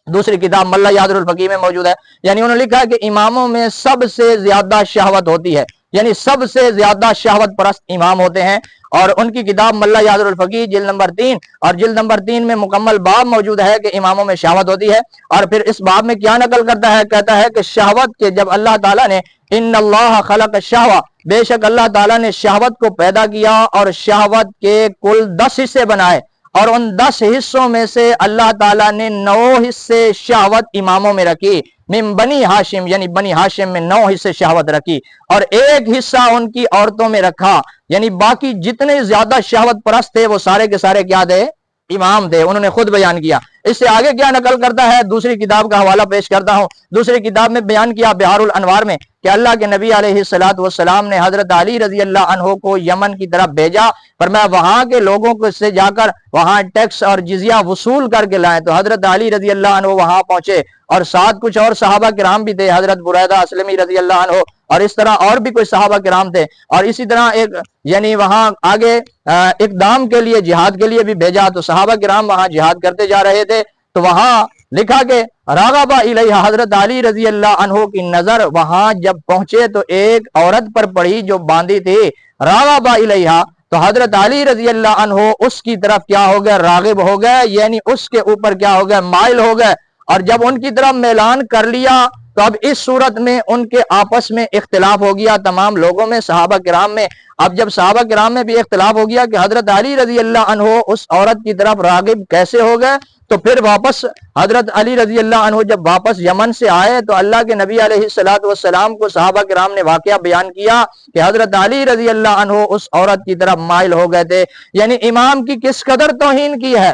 دوسری کتاب ملا یادر الفقیہ میں موجود ہے، یعنی انہوں نے لکھا ہے کہ اماموں میں سب سے زیادہ شہوت ہوتی ہے، یعنی سب سے زیادہ شہوت پرست امام ہوتے ہیں۔ اور ان کی کتاب ملا یادر الفقیہ جلد نمبر 3 اور جلد نمبر 3 میں مکمل باب موجود ہے کہ اماموں میں شہوت ہوتی ہے۔ اور پھر اس باب میں کیا نقل کرتا ہے؟ کہتا ہے کہ شہوت کے جب اللہ تعالیٰ نے ان اللہ خلق الشہوہ، بے شک اللہ تعالیٰ نے شہوت کو پیدا کیا اور شہوت کے کل 10 حصے بنائے، اور ان 10 حصوں میں سے اللہ تعالیٰ نے 9 حصے شہوت اماموں میں رکھی، من بنی ہاشم، یعنی بنی ہاشم میں 9 حصے شہوت رکھی، اور 1 حصہ ان کی عورتوں میں رکھا، یعنی باقی جتنے زیادہ شہوت پرست تھے وہ سارے کے سارے کیا تھے؟ امام تھے۔ انہوں نے خود بیان کیا۔ اس سے آگے کیا نقل کرتا ہے؟ دوسری کتاب کا حوالہ پیش کرتا ہوں۔ دوسری کتاب میں بیان کیا بہار الانوار میں کہ اللہ کے نبی علیہ السلام نے حضرت علی رضی اللہ عنہ کو یمن کی طرف بھیجا، فرمایا وہاں کے لوگوں کو سے جا کر وہاں ٹیکس اور جزیہ وصول کر کے لائیں۔ تو حضرت علی رضی اللہ عنہ وہاں پہنچے اور ساتھ کچھ اور صحابہ کرام بھی تھے، حضرت بریدہ اسلمی رضی اللہ عنہ اور اس طرح اور بھی کوئی صحابہ کرام تھے، اور اسی طرح ایک یعنی وہاں آگے اقدام کے لیے جہاد کے لیے بھی بھیجا۔ تو صحابہ کرام وہاں جہاد کرتے جا رہے تھے، تو وہاں لکھا کہ راغب الیہ، حضرت علی رضی اللہ عنہ کی نظر وہاں جب پہنچے تو ایک عورت پر پڑی جو باندھی تھی، راغب الیہ، تو حضرت علی رضی اللہ عنہ اس کی طرف کیا ہو گئے؟ راغب ہو گئے، یعنی اس کے اوپر کیا ہو گئے؟ مائل ہو گئے۔ اور جب ان کی طرف میلان کر لیا تو اب اس صورت میں ان کے آپس میں اختلاف ہو گیا، تمام لوگوں میں، صحابہ کرام میں۔ اب جب صحابہ کرام میں بھی اختلاف ہو گیا کہ حضرت علی رضی اللہ عنہ اس عورت کی طرف راغب کیسے ہو گئے، تو پھر واپس حضرت علی رضی اللہ عنہ جب واپس یمن سے آئے تو اللہ کے نبی علیہ السلام کو صحابہ کرام نے واقعہ بیان کیا کہ حضرت علی رضی اللہ عنہ اس عورت کی طرف مائل ہو گئے تھے۔ یعنی امام کی کس قدر توہین کی ہے،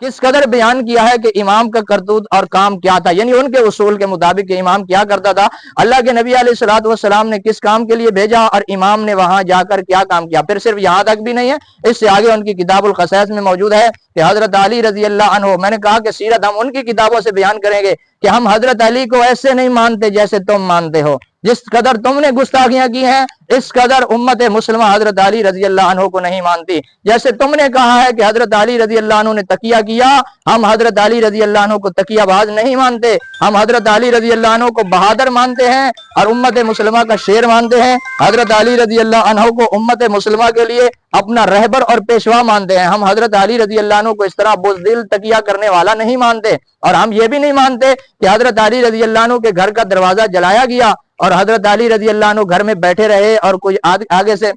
کس قدر بیان کیا ہے کہ امام کا کرتوت اور کام کیا تھا، یعنی ان کے اصول کے مطابق کہ امام کیا کرتا تھا، اللہ کے نبی علیہ السلام نے کس کام کے لیے بھیجا اور امام نے وہاں جا کر کیا کام کیا۔ پھر صرف یہاں تک بھی نہیں ہے، اس سے آگے ان کی کتاب القصائص میں موجود ہے کہ حضرت علی رضی اللہ عنہ، میں نے کہا کہ سیرت ہم ان کی کتابوں سے بیان کریں گے کہ ہم حضرت علی کو ایسے نہیں مانتے جیسے تم مانتے ہو، جس قدر تم نے گستاخیاں کی ہیں اس قدر امت مسلمہ حضرت علی رضی اللہ عنہ کو نہیں مانتی۔ جیسے تم نے کہا ہے کہ حضرت علی رضی اللہ عنہ نے تقیہ کیا، ہم حضرت علی رضی اللہ عنہ کو تقیہ باز نہیں مانتے، ہم حضرت علی رضی اللہ عنہ کو بہادر مانتے ہیں اور امت مسلمہ کا شیر مانتے ہیں۔ حضرت علی رضی اللہ عنہ کو امت مسلمہ کے لیے اپنا رہبر اور پیشوا مانتے ہیں۔ ہم حضرت علی رضی اللہ عنہ کو اس طرح بزدل تقیہ کرنے والا نہیں مانتے، اور ہم یہ بھی نہیں مانتے کہ حضرت علی رضی اللہ عنہ کے گھر کا دروازہ جلایا گیا اور حضرت علی رضی اللہ عنہ گھر میں بیٹھے رہے اور کوئی آگے سے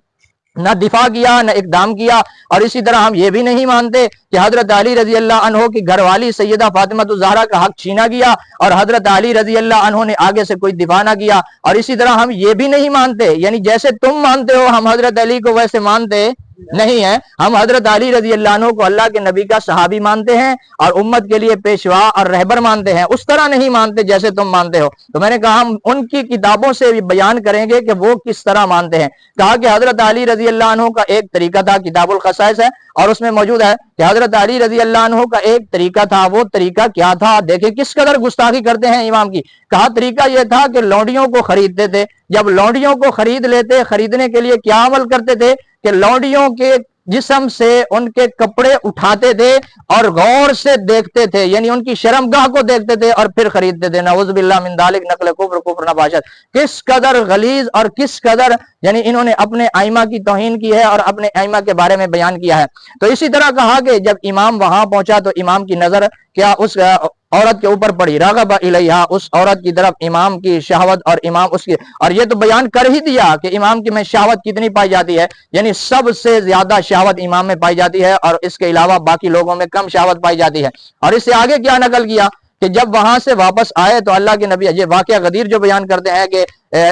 نہ دفاع کیا نہ اقدام کیا۔ اور اسی طرح ہم یہ بھی نہیں مانتے کہ حضرت علی رضی اللہ عنہ کی گھر والی سیدہ فاطمہ الزہرا کا حق چھینا گیا اور حضرت علی رضی اللہ عنہ نے آگے سے کوئی دفاع نہ کیا۔ اور اسی طرح ہم یہ بھی نہیں مانتے، یعنی جیسے تم مانتے ہو ہم حضرت علی کو ویسے مانتے نہیں ہے. ہم حضرت علی رضی اللہ عنہ کو اللہ کے نبی کا صحابی مانتے ہیں اور امت کے لیے پیشوا اور رہبر مانتے ہیں. اس طرح نہیں مانتے جیسے تم مانتے ہو. تو میں نے کہا ہم ان کی کتابوں سے بھی بیان کریں گے کہ وہ کس طرح مانتے ہیں. کہا کہ حضرت علی رضی اللہ عنہ کا ایک طریقہ تھا, کتاب الخصائص ہے اور اس میں موجود ہے کہ حضرت علی رضی اللہ عنہ کا ایک طریقہ تھا. وہ طریقہ کیا تھا؟ دیکھیں کس قدر گستاخی کرتے ہیں امام کی. کہا طریقہ یہ تھا کہ لونڈیوں کو خریدتے تھے. جب لونڈیوں کو خرید لیتے, خریدنے کے لیے کیا عمل کرتے تھے کہ لونڈیوں کے جسم سے ان کے کپڑے اٹھاتے تھے اور غور سے دیکھتے تھے, یعنی ان کی شرمگاہ کو دیکھتے تھے اور پھر خریدتے تھے. نعوذ باللہ من ذالک, نقل کفر نباشت. کس قدر غلیظ اور کس قدر یعنی انہوں نے اپنے ائمہ کی توہین کی ہے اور اپنے ائمہ کے بارے میں بیان کیا ہے. تو اسی طرح کہا کہ جب امام وہاں پہنچا تو امام کی نظر کیا اس عورت کے اوپر پڑی, راغب الیہا, اس عورت کی طرف امام کی شہوت اور امام اس کی, اور یہ تو بیان کر ہی دیا کہ امام کی میں شہوت کتنی پائی جاتی ہے, یعنی سب سے زیادہ شہوت امام میں پائی جاتی ہے اور اس کے علاوہ باقی لوگوں میں کم شہوت پائی جاتی ہے. اور اس سے آگے کیا نقل کیا کہ جب وہاں سے واپس آئے تو اللہ کے نبی, یہ واقعہ غدیر جو بیان کرتے ہیں کہ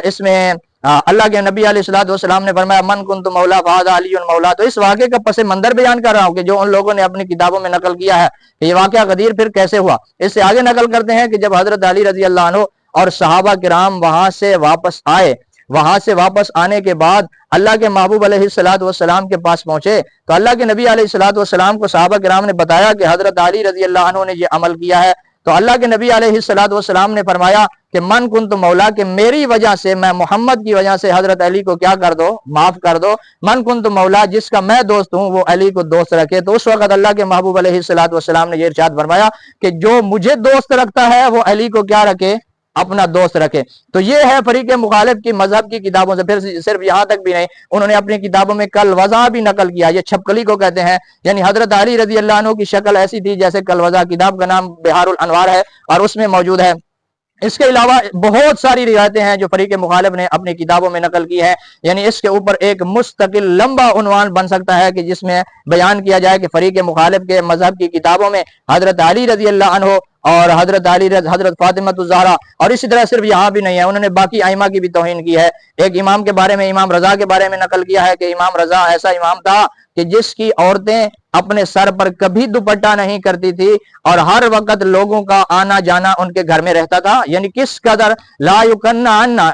اس میں اللہ کے نبی علیہ الصلوۃ والسلام نے فرمایا من کنت مولا فہذا علی مولا. تو اس واقعے کا پس منظر بیان کر رہا ہوں کہ جو ان لوگوں نے اپنی کتابوں میں نقل کیا ہے کہ یہ واقعہ غدیر پھر کیسے ہوا. اس سے آگے نقل کرتے ہیں کہ جب حضرت علی رضی اللہ عنہ اور صحابہ کرام وہاں سے واپس آئے, وہاں سے واپس آنے کے بعد اللہ کے محبوب علیہ الصلوۃ والسلام کے پاس پہنچے تو اللہ کے نبی علیہ الصلوۃ والسلام کو صحابہ کرام نے بتایا کہ حضرت علی رضی اللہ عنہ نے یہ عمل کیا ہے. تو اللہ کے نبی علیہ الصلوۃ والسلام نے فرمایا کہ من کنت مولا, کہ میری وجہ سے, میں محمد کی وجہ سے حضرت علی کو کیا کر دو, معاف کر دو. من کنت مولا, جس کا میں دوست ہوں وہ علی کو دوست رکھے. تو اس وقت اللہ کے محبوب علیہ الصلوۃ والسلام نے یہ ارشاد فرمایا کہ جو مجھے دوست رکھتا ہے وہ علی کو کیا رکھے, اپنا دوست رکھے. تو یہ ہے فریق مخالف کی مذہب کی کتابوں سے. پھر صرف یہاں تک بھی نہیں, انہوں نے اپنی کتابوں میں کلوزہ بھی نقل کیا. یہ چھپکلی کو کہتے ہیں, یعنی حضرت علی رضی اللہ عنہ کی شکل ایسی تھی جیسے کلوزہ. کتاب کا نام بہار الانوار ہے اور اس میں موجود ہے. اس کے علاوہ بہت ساری روایتیں ہیں جو فریق مخالف نے اپنی کتابوں میں نقل کی ہے. یعنی اس کے اوپر ایک مستقل لمبا عنوان بن سکتا ہے کہ جس میں بیان کیا جائے کہ فریق مخالف کے مذہب کی کتابوں میں حضرت علی رضی اللہ عنہ اور حضرت فاطمہ الزہرا, اور اسی طرح صرف یہاں بھی نہیں ہے, انہوں نے باقی ائمہ کی بھی توہین کی ہے. ایک امام کے بارے میں, امام رضا کے بارے میں نقل کیا ہے کہ امام رضا ایسا امام تھا کہ جس کی عورتیں اپنے سر پر کبھی دوپٹہ نہیں کرتی تھی اور ہر وقت لوگوں کا آنا جانا ان کے گھر میں رہتا تھا. یعنی کس قدر لا یکنہ عنا,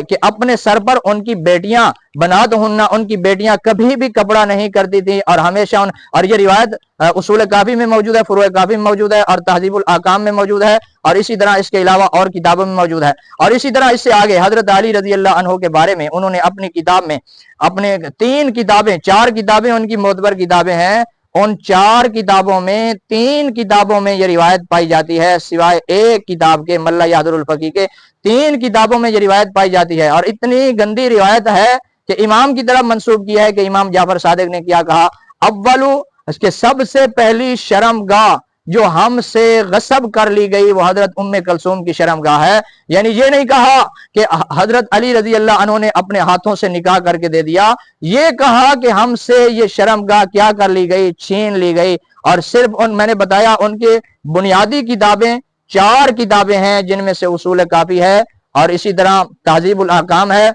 کہ اپنے سر پر ان کی بیٹیاں بنات ہننا, ان کی بیٹیاں کبھی بھی کپڑا نہیں کرتی تھی اور ہمیشہ اور یہ روایت اصول کافی میں موجود ہے, فروع کافی میں موجود ہے اور تہذیب الاحکام میں موجود ہے, اور اسی طرح اس کے علاوہ اور کتابوں میں موجود ہے. اور اسی طرح اس سے آگے حضرت علی رضی اللہ عنہ کے بارے میں انہوں نے اپنی کتاب میں اپنے 3 کتابیں, 4 کتابیں ان کی معتبر کتابیں ہیں, ان 4 کتابوں میں 3 کتابوں میں یہ روایت پائی جاتی ہے, سوائے ایک کتاب کے ملا یحضر الفقی کے 3 کتابوں میں یہ روایت پائی جاتی ہے. اور اتنی گندی روایت ہے کہ امام کی طرف منسوب کیا ہے کہ امام جعفر صادق نے کیا کہا, اولو, اس کے سب سے پہلی شرمگاہ جو ہم سے غصب کر لی گئی وہ حضرت ام کلثوم کی شرمگاہ ہے. یعنی یہ نہیں کہا کہ حضرت علی رضی اللہ عنہ نے اپنے ہاتھوں سے نکاح کر کے دے دیا, یہ کہا کہ ہم سے یہ شرمگاہ کیا کر لی گئی, چھین لی گئی. اور صرف میں نے بتایا ان کے بنیادی کتابیں 4 کتابیں ہیں جن میں سے اصول کافی ہے اور اسی طرح تہذیب الاحکام ہے,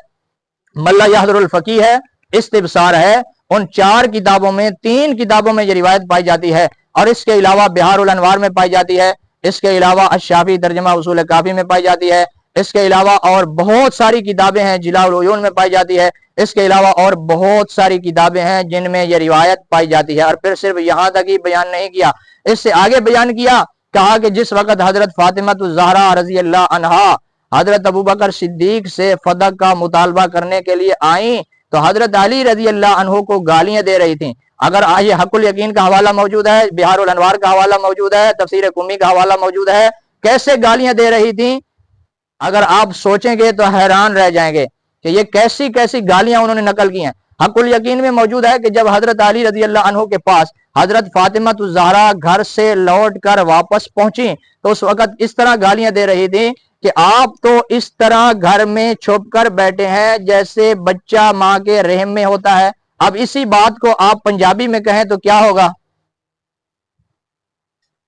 ملا یحضر الفقی ہے, استبصار ہے. ان 4 کتابوں میں 3 کتابوں میں یہ روایت پائی جاتی ہے اور اس کے علاوہ بہار الانوار میں پائی جاتی ہے, اس کے علاوہ الشافعی ترجمہ اصول کافی میں پائی جاتی ہے, اس کے علاوہ اور بہت ساری کتابیں ہیں جلاء العیون میں پائی جاتی ہے, اس کے علاوہ اور بہت ساری کتابیں ہیں جن میں یہ روایت پائی جاتی ہے. اور پھر صرف یہاں تک ہی بیان نہیں کیا, اس سے آگے بیان کیا, کہا کہ جس وقت حضرت فاطمہ الزہرا رضی اللہ عنہا حضرت ابوبکر صدیق سے فدق کا مطالبہ کرنے کے لیے آئیں تو حضرت علی رضی اللہ عنہ کو گالیاں دے رہی تھیں. اگر یہ حق الیقین کا حوالہ موجود ہے, بہار الانوار کا حوالہ موجود ہے, تفسیر قمی کا حوالہ موجود ہے, کیسے گالیاں دے رہی تھیں اگر آپ سوچیں گے تو حیران رہ جائیں گے کہ یہ کیسی کیسی گالیاں انہوں نے نقل کی ہیں. حق الیقین میں موجود ہے کہ جب حضرت علی رضی اللہ عنہ کے پاس حضرت فاطمہ الزہرا گھر سے لوٹ کر واپس پہنچی تو اس وقت اس طرح گالیاں دے رہی تھی کہ آپ تو اس طرح گھر میں چھپ کر بیٹھے ہیں جیسے بچہ ماں کے رحم میں ہوتا ہے. اب اسی بات کو آپ پنجابی میں کہیں تو کیا ہوگا؟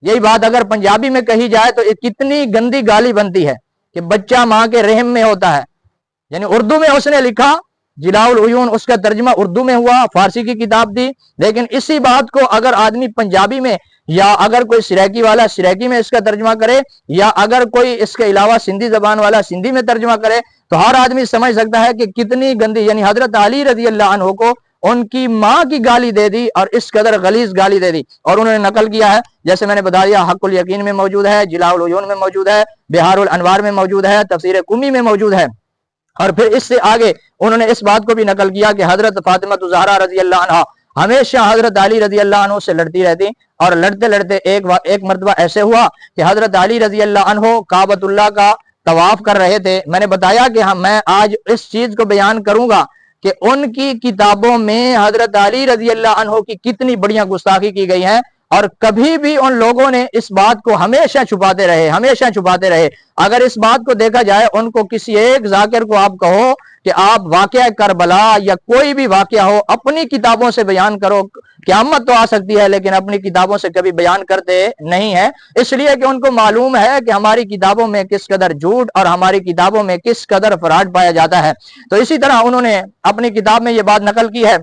یہی بات اگر پنجابی میں کہی جائے تو کتنی گندی گالی بنتی ہے کہ بچہ ماں کے رحم میں ہوتا ہے. یعنی اردو میں اس نے لکھا جلاء العیون اس کا ترجمہ اردو میں ہوا، فارسی کی کتاب تھی، لیکن اسی بات کو اگر آدمی پنجابی میں یا اگر کوئی سریکی والا سریکی میں اس کا ترجمہ کرے یا اگر کوئی اس کے علاوہ سندھی زبان والا سندھی میں ترجمہ کرے تو ہر آدمی سمجھ سکتا ہے کہ کتنی گندی، یعنی حضرت علی رضی اللہ عنہ کو ان کی ماں کی گالی دے دی اور اس قدر غلیظ گالی دے دی، اور انہوں نے نقل کیا ہے جیسے میں نے بتا دیا، حق الیقین میں موجود ہے، جلاء العیون میں موجود ہے، بہار الانوار میں موجود ہے، تفسیر قمی میں موجود ہے، اور پھر اس سے آگے انہوں نے اس بات کو بھی نقل کیا کہ حضرت فاطمہ الزہرا رضی اللہ عنہ ہمیشہ حضرت علی رضی اللہ عنہ سے لڑتی رہتی، اور لڑتے لڑتے ایک مرتبہ ایسے ہوا کہ حضرت علی رضی اللہ عنہ کعبۃ اللہ کا طواف کر رہے تھے۔ میں نے بتایا کہ میں آج اس چیز کو بیان کروں گا کہ ان کی کتابوں میں حضرت علی رضی اللہ عنہ کی کتنی بڑیاں گستاخی کی گئی ہیں، اور کبھی بھی ان لوگوں نے اس بات کو ہمیشہ چھپاتے رہے۔ اگر اس بات کو دیکھا جائے، ان کو کسی ایک ذاکر کو آپ کہو کہ آپ واقعہ کربلا یا کوئی بھی واقعہ ہو اپنی کتابوں سے بیان کرو، قیامت تو آ سکتی ہے لیکن اپنی کتابوں سے کبھی بیان کرتے نہیں ہیں، اس لیے کہ ان کو معلوم ہے کہ ہماری کتابوں میں کس قدر جھوٹ اور ہماری کتابوں میں کس قدر فراڈ پایا جاتا ہے۔ تو اسی طرح انہوں نے اپنی کتاب میں یہ بات نقل کی ہے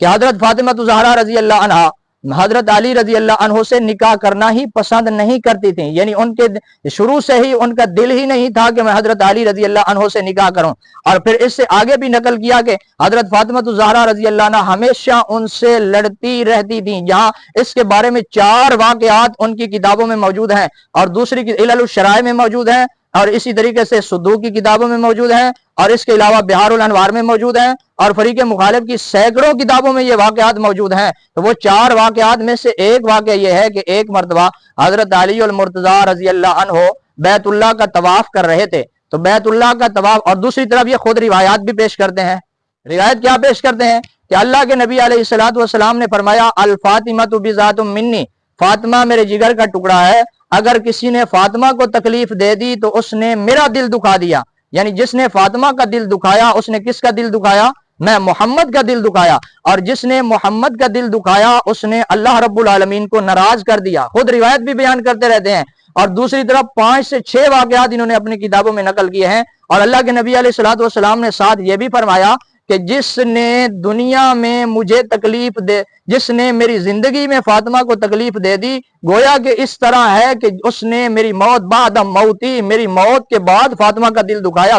کہ حضرت فاطمہ الزہرا رضی اللہ عنہا حضرت علی رضی اللہ عنہ سے نکاح کرنا ہی پسند نہیں کرتی تھیں، یعنی ان کے شروع سے ہی ان کا دل ہی نہیں تھا کہ میں حضرت علی رضی اللہ عنہ سے نکاح کروں۔ اور پھر اس سے آگے بھی نقل کیا کہ حضرت فاطمہ الزہرا رضی اللہ عنہ ہمیشہ ان سے لڑتی رہتی تھیں، جہاں اس کے بارے میں 4 واقعات ان کی کتابوں میں موجود ہیں، اور دوسری علل الشرائع میں موجود ہیں، اور اسی طریقے سے صدوق کی کتابوں میں موجود ہیں، اور اس کے علاوہ بہار الانوار میں موجود ہیں، اور فریق مخالف کی سینکڑوں کتابوں میں یہ واقعات موجود ہیں۔ تو وہ 4 واقعات میں سے ایک واقعہ یہ ہے کہ ایک مرتبہ حضرت علی المرتضیٰ رضی اللہ عنہ بیت اللہ کا طواف کر رہے تھے، تو بیت اللہ کا طواف، اور دوسری طرف یہ خود روایات بھی پیش کرتے ہیں۔ روایت کیا پیش کرتے ہیں کہ اللہ کے نبی علیہ الصلوۃ والسلام نے فرمایا الفاطمۃ بذات منی، فاطمہ میرے جگر کا ٹکڑا ہے، اگر کسی نے فاطمہ کو تکلیف دے دی تو اس نے میرا دل دکھا دیا، یعنی جس نے فاطمہ کا دل دکھایا اس نے کس کا دل دکھایا؟ میں محمد کا دل دکھایا، اور جس نے محمد کا دل دکھایا اس نے اللہ رب العالمین کو ناراض کر دیا۔ خود روایت بھی بیان کرتے رہتے ہیں، اور دوسری طرف 5 سے 6 واقعات انہوں نے اپنی کتابوں میں نقل کیے ہیں، اور اللہ کے نبی علیہ الصلوۃ والسلام نے ساتھ یہ بھی فرمایا کہ جس نے دنیا میں مجھے تکلیف دے، جس نے میری زندگی میں فاطمہ کو تکلیف دے دی، گویا کہ اس طرح ہے کہ اس نے میری موت بعد موتی، میری موت کے بعد فاطمہ کا دل دکھایا،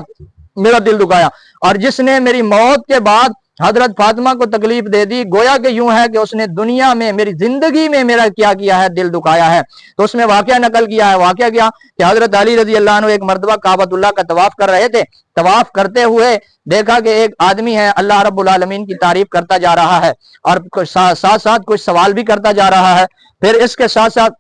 میرا دل دکھایا، اور جس نے میری موت کے بعد حضرت فاطمہ کو تکلیف دے دی، گویا کہ یوں ہے کہ اس نے دنیا میں میری زندگی میں میرا کیا کیا ہے؟ دل دکھایا ہے۔ تو اس میں واقعہ نقل کیا ہے، واقعہ کیا کہ حضرت علی رضی اللہ عنہ ایک مرتبہ کعبۃ اللہ کا طواف کر رہے تھے، طواف کرتے ہوئے دیکھا کہ ایک آدمی ہے اللہ رب العالمین کی تعریف کرتا جا رہا ہے، اور ساتھ ساتھ کچھ سوال بھی کرتا جا رہا ہے۔ پھر اس کے ساتھ ساتھ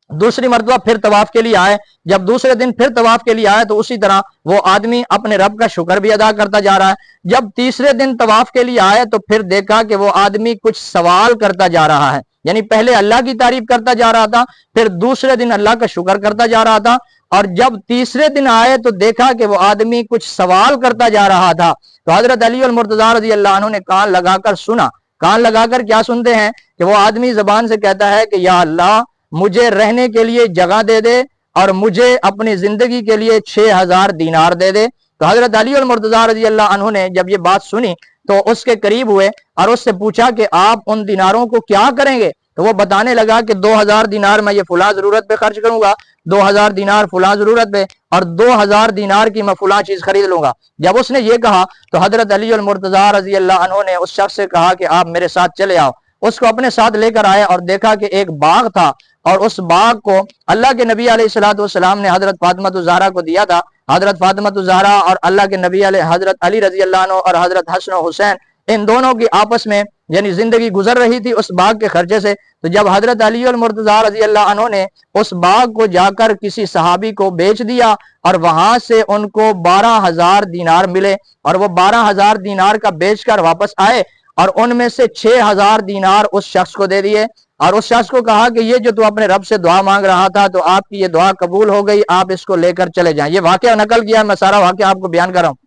دوسری مرتبہ پھر طواف کے لیے آئے، جب دوسرے دن پھر طواف کے لیے آئے تو اسی طرح وہ آدمی اپنے رب کا شکر بھی ادا کرتا جا رہا ہے۔ جب تیسرے دن طواف کے لیے آئے تو پھر دیکھا کہ وہ آدمی کچھ سوال کرتا جا رہا ہے، یعنی پہلے اللہ کی تعریف کرتا جا رہا تھا، پھر دوسرے دن اللہ کا شکر کرتا جا رہا تھا، اور جب تیسرے دن آئے تو دیکھا کہ وہ آدمی کچھ سوال کرتا جا رہا تھا۔ تو حضرت علی المرتضیٰ رضی اللہ عنہ نے کان لگا کر سنا، کان لگا کر کیا سنتے ہیں کہ وہ آدمی زبان سے کہتا ہے کہ یا اللہ مجھے رہنے کے لیے جگہ دے دے اور مجھے اپنی زندگی کے لیے 6000 دینار دے دے۔ تو حضرت علی المرتضیٰ رضی اللہ عنہ نے جب یہ بات سنی تو اس کے قریب ہوئے اور اس سے پوچھا کہ آپ ان دیناروں کو کیا کریں گے؟ تو وہ بتانے لگا کہ 2000 دینار میں یہ فلاں ضرورت پہ خرچ کروں گا، 2000 دینار فلاں ضرورت پہ، اور 2000 دینار کی میں فلاں چیز خرید لوں گا۔ جب اس نے یہ کہا تو حضرت علی المرتضیٰ رضی اللہ عنہ نے اس شخص سے کہا کہ آپ میرے ساتھ چلے آؤ۔ اس کو اپنے ساتھ لے کر آئے اور دیکھا کہ ایک باغ تھا، اور اس باغ کو اللہ کے نبی علیہ الصلوۃ والسلام نے حضرت فاطمہ الزہرا کو دیا تھا۔ حضرت فاطمہ الزہرا اور اللہ کے نبی علیہ حضرت علی رضی اللہ عنہ اور حضرت حسن و حسین، ان دونوں کی آپس میں یعنی زندگی گزر رہی تھی اس باغ کے خرچے سے۔ تو جب حضرت علی المرتضیٰ رضی اللہ عنہ نے اس باغ کو جا کر کسی صحابی کو بیچ دیا اور وہاں سے ان کو 12000 دینار ملے، اور وہ 12000 دینار کا بیچ کر واپس آئے اور ان میں سے 6000 دینار اس شخص کو دے دیے، اور اس شخص کو کہا کہ یہ جو تو اپنے رب سے دعا مانگ رہا تھا تو آپ کی یہ دعا قبول ہو گئی، آپ اس کو لے کر چلے جائیں۔ یہ واقعہ نقل کیا ہے، میں سارا واقعہ آپ کو بیان کر رہا ہوں۔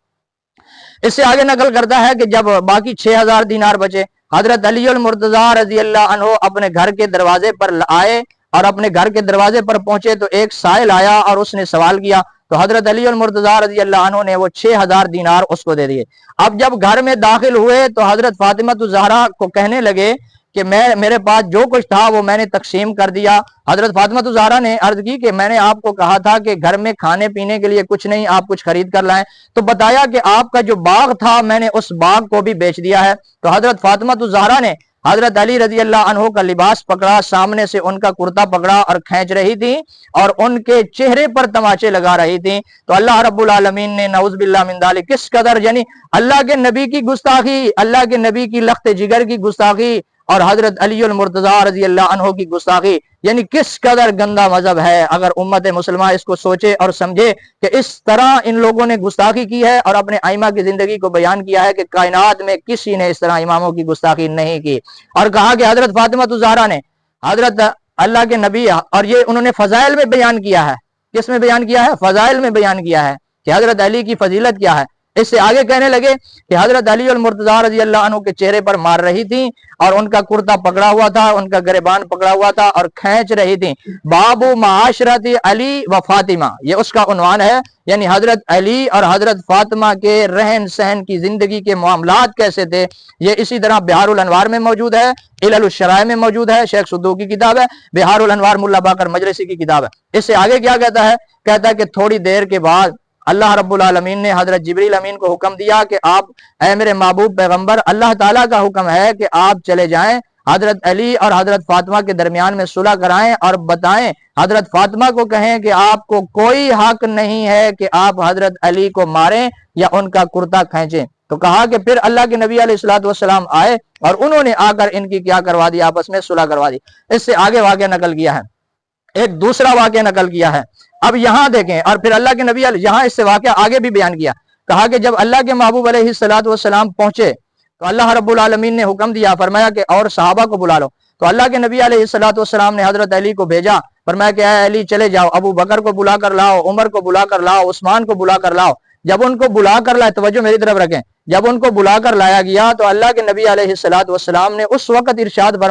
اس سے آگے نقل کرتا ہے کہ جب باقی 6000 دینار بچے، حضرت علی المرتضیٰ رضی اللہ عنہ اپنے گھر کے دروازے پر آئے، اور اپنے گھر کے دروازے پر پہنچے تو ایک سائل آیا اور اس نے سوال کیا تو حضرت علی المرتضیٰ رضی اللہ عنہ نے وہ 6000 دینار اس کو دے دیے۔ اب جب گھر میں داخل ہوئے تو حضرت فاطمہ الزہرا کو کہنے لگے کہ میرے پاس جو کچھ تھا وہ میں نے تقسیم کر دیا۔ حضرت فاطمہ الزہرا نے عرض کی کہ میں نے آپ کو کہا تھا کہ گھر میں کھانے پینے کے لیے کچھ نہیں، آپ کچھ خرید کر لائیں، تو بتایا کہ آپ کا جو باغ تھا میں نے اس باغ کو بھی بیچ دیا ہے۔ تو حضرت فاطمہ الزہرا نے حضرت علی رضی اللہ عنہ کا لباس پکڑا، سامنے سے ان کا کرتا پکڑا اور کھینچ رہی تھی اور ان کے چہرے پر تماچے لگا رہی تھی۔ تو اللہ رب العالمین نے نعوذ باللہ من ذالک کس قدر یعنی اللہ کے نبی کی گستاخی، اللہ کے نبی کی لخت جگر کی گستاخی اور حضرت علی المرتضیٰ رضی اللہ عنہ کی گستاخی، یعنی کس قدر گندا مذہب ہے۔ اگر امت مسلمہ اس کو سوچے اور سمجھے کہ اس طرح ان لوگوں نے گستاخی کی ہے اور اپنے ائمہ کی زندگی کو بیان کیا ہے کہ کائنات میں کسی نے اس طرح اماموں کی گستاخی نہیں کی، اور کہا کہ حضرت فاطمہ الزہرا نے حضرت اللہ کے نبی، اور یہ انہوں نے فضائل میں بیان کیا ہے۔ کس میں بیان کیا ہے؟ فضائل میں بیان کیا ہے کہ حضرت علی کی فضیلت کیا ہے۔ اس سے آگے کہنے لگے کہ حضرت علی المرتضیٰ رضی اللہ عنہ کے چہرے پر مار رہی تھی اور ان کا کرتا پکڑا ہوا تھا، ان کا گریبان پکڑا ہوا تھا اور کھینچ رہی تھی۔ باب معاشرت علی و فاطمہ، یہ اس کا عنوان ہے، یعنی حضرت علی اور حضرت فاطمہ کے رہن سہن کی زندگی کے معاملات کیسے تھے۔ یہ اسی طرح بہار الانوار میں موجود ہے، علل الشرائع میں موجود ہے، شیخ صدوق کی کتاب ہے، بہار الانوار ملا باقر مجلسی کی کتاب ہے۔ اس سے آگے کیا کہتا ہے؟ کہتا ہے کہ تھوڑی دیر کے بعد اللہ رب العالمین نے حضرت جبریل امین کو حکم دیا کہ آپ اے میرے محبوب پیغمبر، اللہ تعالیٰ کا حکم ہے کہ آپ چلے جائیں، حضرت علی اور حضرت فاطمہ کے درمیان میں صلح کرائیں اور بتائیں، حضرت فاطمہ کو کہیں کہ آپ کو کوئی حق نہیں ہے کہ آپ حضرت علی کو ماریں یا ان کا کرتا کھینچیں۔ تو کہا کہ پھر اللہ کے نبی علیہ الصلوۃ والسلام آئے اور انہوں نے آ کر ان کی کیا کروا دی، آپس میں صلح کروا دی۔ اس سے آگے واقعہ نقل کیا ہے، ایک دوسرا واقعہ نقل کیا ہے۔ اب یہاں دیکھیں، اور پھر اللہ کے نبی یہاں اس سے واقعہ آگے بھی بیان کیا، کہا کہ جب اللہ کے محبوب علیہ الصلوۃ والسلام پہنچے تو اللہ رب العالمین نے حکم دیا، فرمایا کہ اور صحابہ کو بلا لو۔ تو اللہ کے نبی علیہ الصلوۃ والسلام نے حضرت علی کو بھیجا، فرمایا کہ اے علی چلے جاؤ، ابو بکر کو بلا کر لاؤ، عمر کو بلا کر لاؤ، عثمان کو بلا کر لاؤ۔ جب ان کو بلا کر لائے، توجہ میری طرف رکھیں، جب ان کو بلا کر لایا گیا تو اللہ کے نبی علیہ الصلوۃ والسلام نے اس وقت ارشاد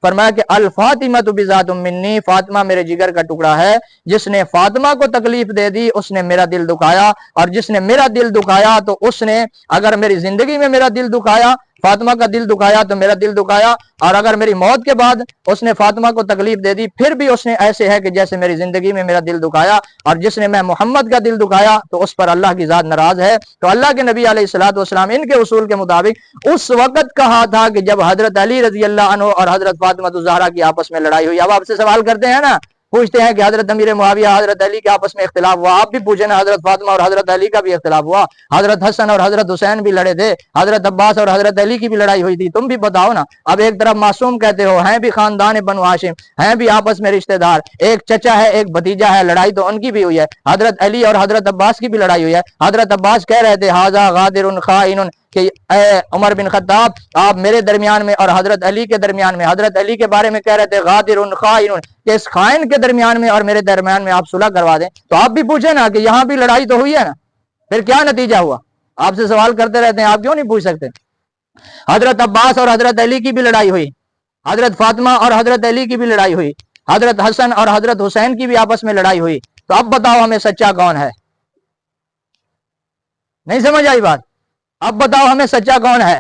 فرمایا کہ الفاطمہ بذات منی، فاطمہ میرے جگر کا ٹکڑا ہے، جس نے فاطمہ کو تکلیف دے دی اس نے میرا دل دکھایا، اور جس نے میرا دل دکھایا تو اس نے اگر میری زندگی میں میرا دل دکھایا، فاطمہ کا دل دکھایا تو میرا دل دکھایا، اور اگر میری موت کے بعد اس نے فاطمہ کو تکلیف دے دی پھر بھی اس نے ایسے ہے کہ جیسے میری زندگی میں میرا دل دکھایا، اور جس نے میں محمد کا دل دکھایا تو اس پر اللہ کی ذات ناراض ہے۔ تو اللہ کے نبی علیہ الصلوۃ والسلام ان کے اصول کے مطابق اس وقت کہا تھا کہ جب حضرت علی رضی اللہ عنہ اور حضرت فاطمہ الزہرا کی آپس میں لڑائی ہوئی۔ اب آپ سے سوال کرتے ہیں نا، پوچھتے ہیں کہ حضرت امیر معاویہ حضرت علی کے آپس میں اختلاف ہوا، آپ بھی پوچھیں نا، حضرت فاطمہ اور حضرت علی کا بھی اختلاف ہوا، حضرت حسن اور حضرت حسین بھی لڑے تھے، حضرت عباس اور حضرت علی کی بھی لڑائی ہوئی تھی، تم بھی بتاؤ نا۔ اب ایک طرف معصوم کہتے ہو، ہیں بھی خاندان بنو ہاشم، ہیں بھی آپس میں رشتہ دار، ایک چچا ہے ایک بھتیجا ہے، لڑائی تو ان کی بھی ہوئی ہے، حضرت علی اور حضرت عباس کی بھی لڑائی ہوئی ہے۔ حضرت عباس کہہ رہے تھے ھذا غادر خائن، کہ اے عمر بن خطاب آپ میرے درمیان میں اور حضرت علی کے درمیان میں، حضرت علی کے بارے میں کہہ رہے تھے غادر خائن، کہ اس خائن کے درمیان میں اور میرے درمیان میں آپ صلح کروا دیں۔ تو آپ بھی پوچھیں نا کہ یہاں بھی لڑائی تو ہوئی ہے نا، پھر کیا نتیجہ ہوا؟ آپ سے سوال کرتے رہتے ہیں، آپ کیوں نہیں پوچھ سکتے؟ حضرت عباس اور حضرت علی کی بھی لڑائی ہوئی، حضرت فاطمہ اور حضرت علی کی بھی لڑائی ہوئی، حضرت حسن اور حضرت حسین کی بھی آپس میں لڑائی ہوئی۔ تو اب بتاؤ ہمیں سچا کون ہے؟ نہیں سمجھ آئی بات؟ اب بتاؤ ہمیں سچا کون ہے؟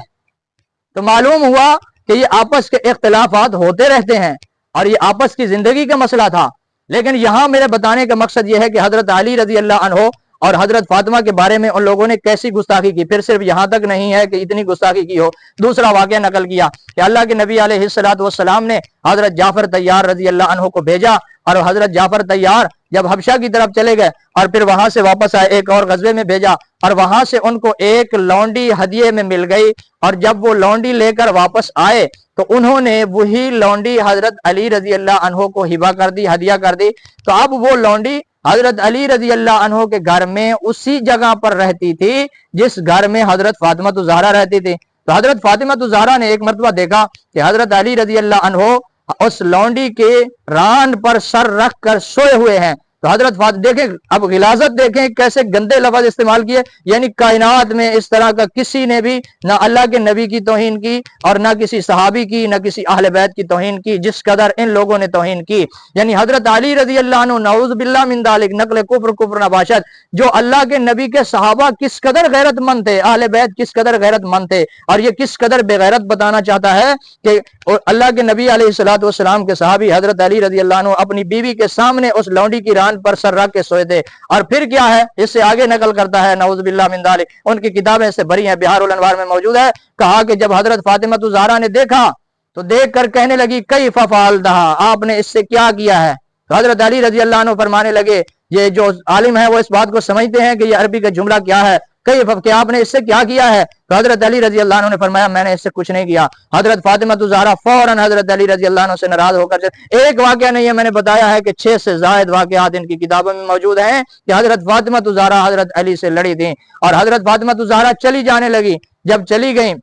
تو معلوم ہوا کہ یہ آپس کے اختلافات ہوتے رہتے ہیں اور یہ آپس کی زندگی کا مسئلہ تھا، لیکن یہاں میرے بتانے کا مقصد یہ ہے کہ حضرت علی رضی اللہ عنہ اور حضرت فاطمہ کے بارے میں ان لوگوں نے کیسی گستاخی کی۔ پھر صرف یہاں تک نہیں ہے کہ اتنی گستاخی کی ہو، دوسرا واقعہ نقل کیا کہ اللہ کے نبی علیہ الصلوۃ والسلام نے حضرت جعفر طیار رضی اللہ عنہ کو بھیجا، اور حضرت جعفر طیار جب حبشہ کی طرف چلے گئے اور پھر وہاں سے واپس آئے، ایک اور غزوے میں بھیجا، اور وہاں سے ان کو ایک لونڈی ہدیے میں مل گئی، اور جب وہ لونڈی لے کر واپس آئے تو انہوں نے وہی لونڈی حضرت علی رضی اللہ عنہ کو ہبہ کر دی، ہدیہ کر دی۔ تو اب وہ لونڈی حضرت علی رضی اللہ عنہ کے گھر میں اسی جگہ پر رہتی تھی جس گھر میں حضرت فاطمہ الزہرا رہتی تھی۔ تو حضرت فاطمہ الزہرا نے ایک مرتبہ دیکھا کہ حضرت علی رضی اللہ عنہ اس لونڈی کے ران پر سر رکھ کر سوئے ہوئے ہیں، تو حضرت دیکھیں اب غلاظت دیکھیں کیسے گندے لفظ استعمال کیے، یعنی کائنات میں اس طرح کا کسی نے بھی نہ اللہ کے نبی کی توہین کی اور نہ کسی صحابی کی، نہ کسی اہل بیت کی توہین کی جس قدر ان لوگوں نے توہین کی۔ یعنی حضرت علی رضی اللہ عنہ نعوذ باللہ من ذالک نقل کفر نباشت، جو اللہ کے نبی کے صحابہ کس قدر غیرت مند تھے، اہل بیت کس قدر غیرت مند تھے، اور یہ کس قدر بے غیرت بتانا چاہتا ہے کہ اللہ کے نبی علیہ الصلوۃ والسلام کے صحابی حضرت علی رضی اللہ عنہ اپنی بیوی کے سامنے اس لونڈی کی ران پر سر رکھ کے سوئے تھے۔ اور پھر کیا ہے، اس سے آگے نقل کرتا ہے نعوذ باللہ من ذالک، ان کی کتابیں سے بری ہیں، بہار الانوار میں موجود ہے، کہا کہ جب حضرت فاطمہ الزہرا نے دیکھا تو دیکھ کر کہنے لگی کیف فعلتھا، آپ نے اس سے کیا کیا ہے؟ تو حضرت علی رضی اللہ عنہ فرمانے لگے، یہ جو عالم ہے وہ اس بات کو سمجھتے ہیں کہ یہ عربی کا جملہ کیا ہے، کہ آپ نے اس سے کیا کیا ہے؟ تو حضرت علی رضی اللہ عنہ نے فرمایا میں نے اس سے کچھ نہیں کیا۔ حضرت فاطمہ الزہرا فوراً حضرت علی رضی اللہ عنہ سے ناراض ہو کر، ایک واقعہ نہیں ہے، میں نے بتایا ہے کہ 6 سے زائد واقعات ان کی کتابوں میں موجود ہیں کہ حضرت فاطمہ الزہرا حضرت علی سے لڑی تھیں، اور حضرت فاطمہ الزہرا چلی جانے لگی۔ جب چلی گئیں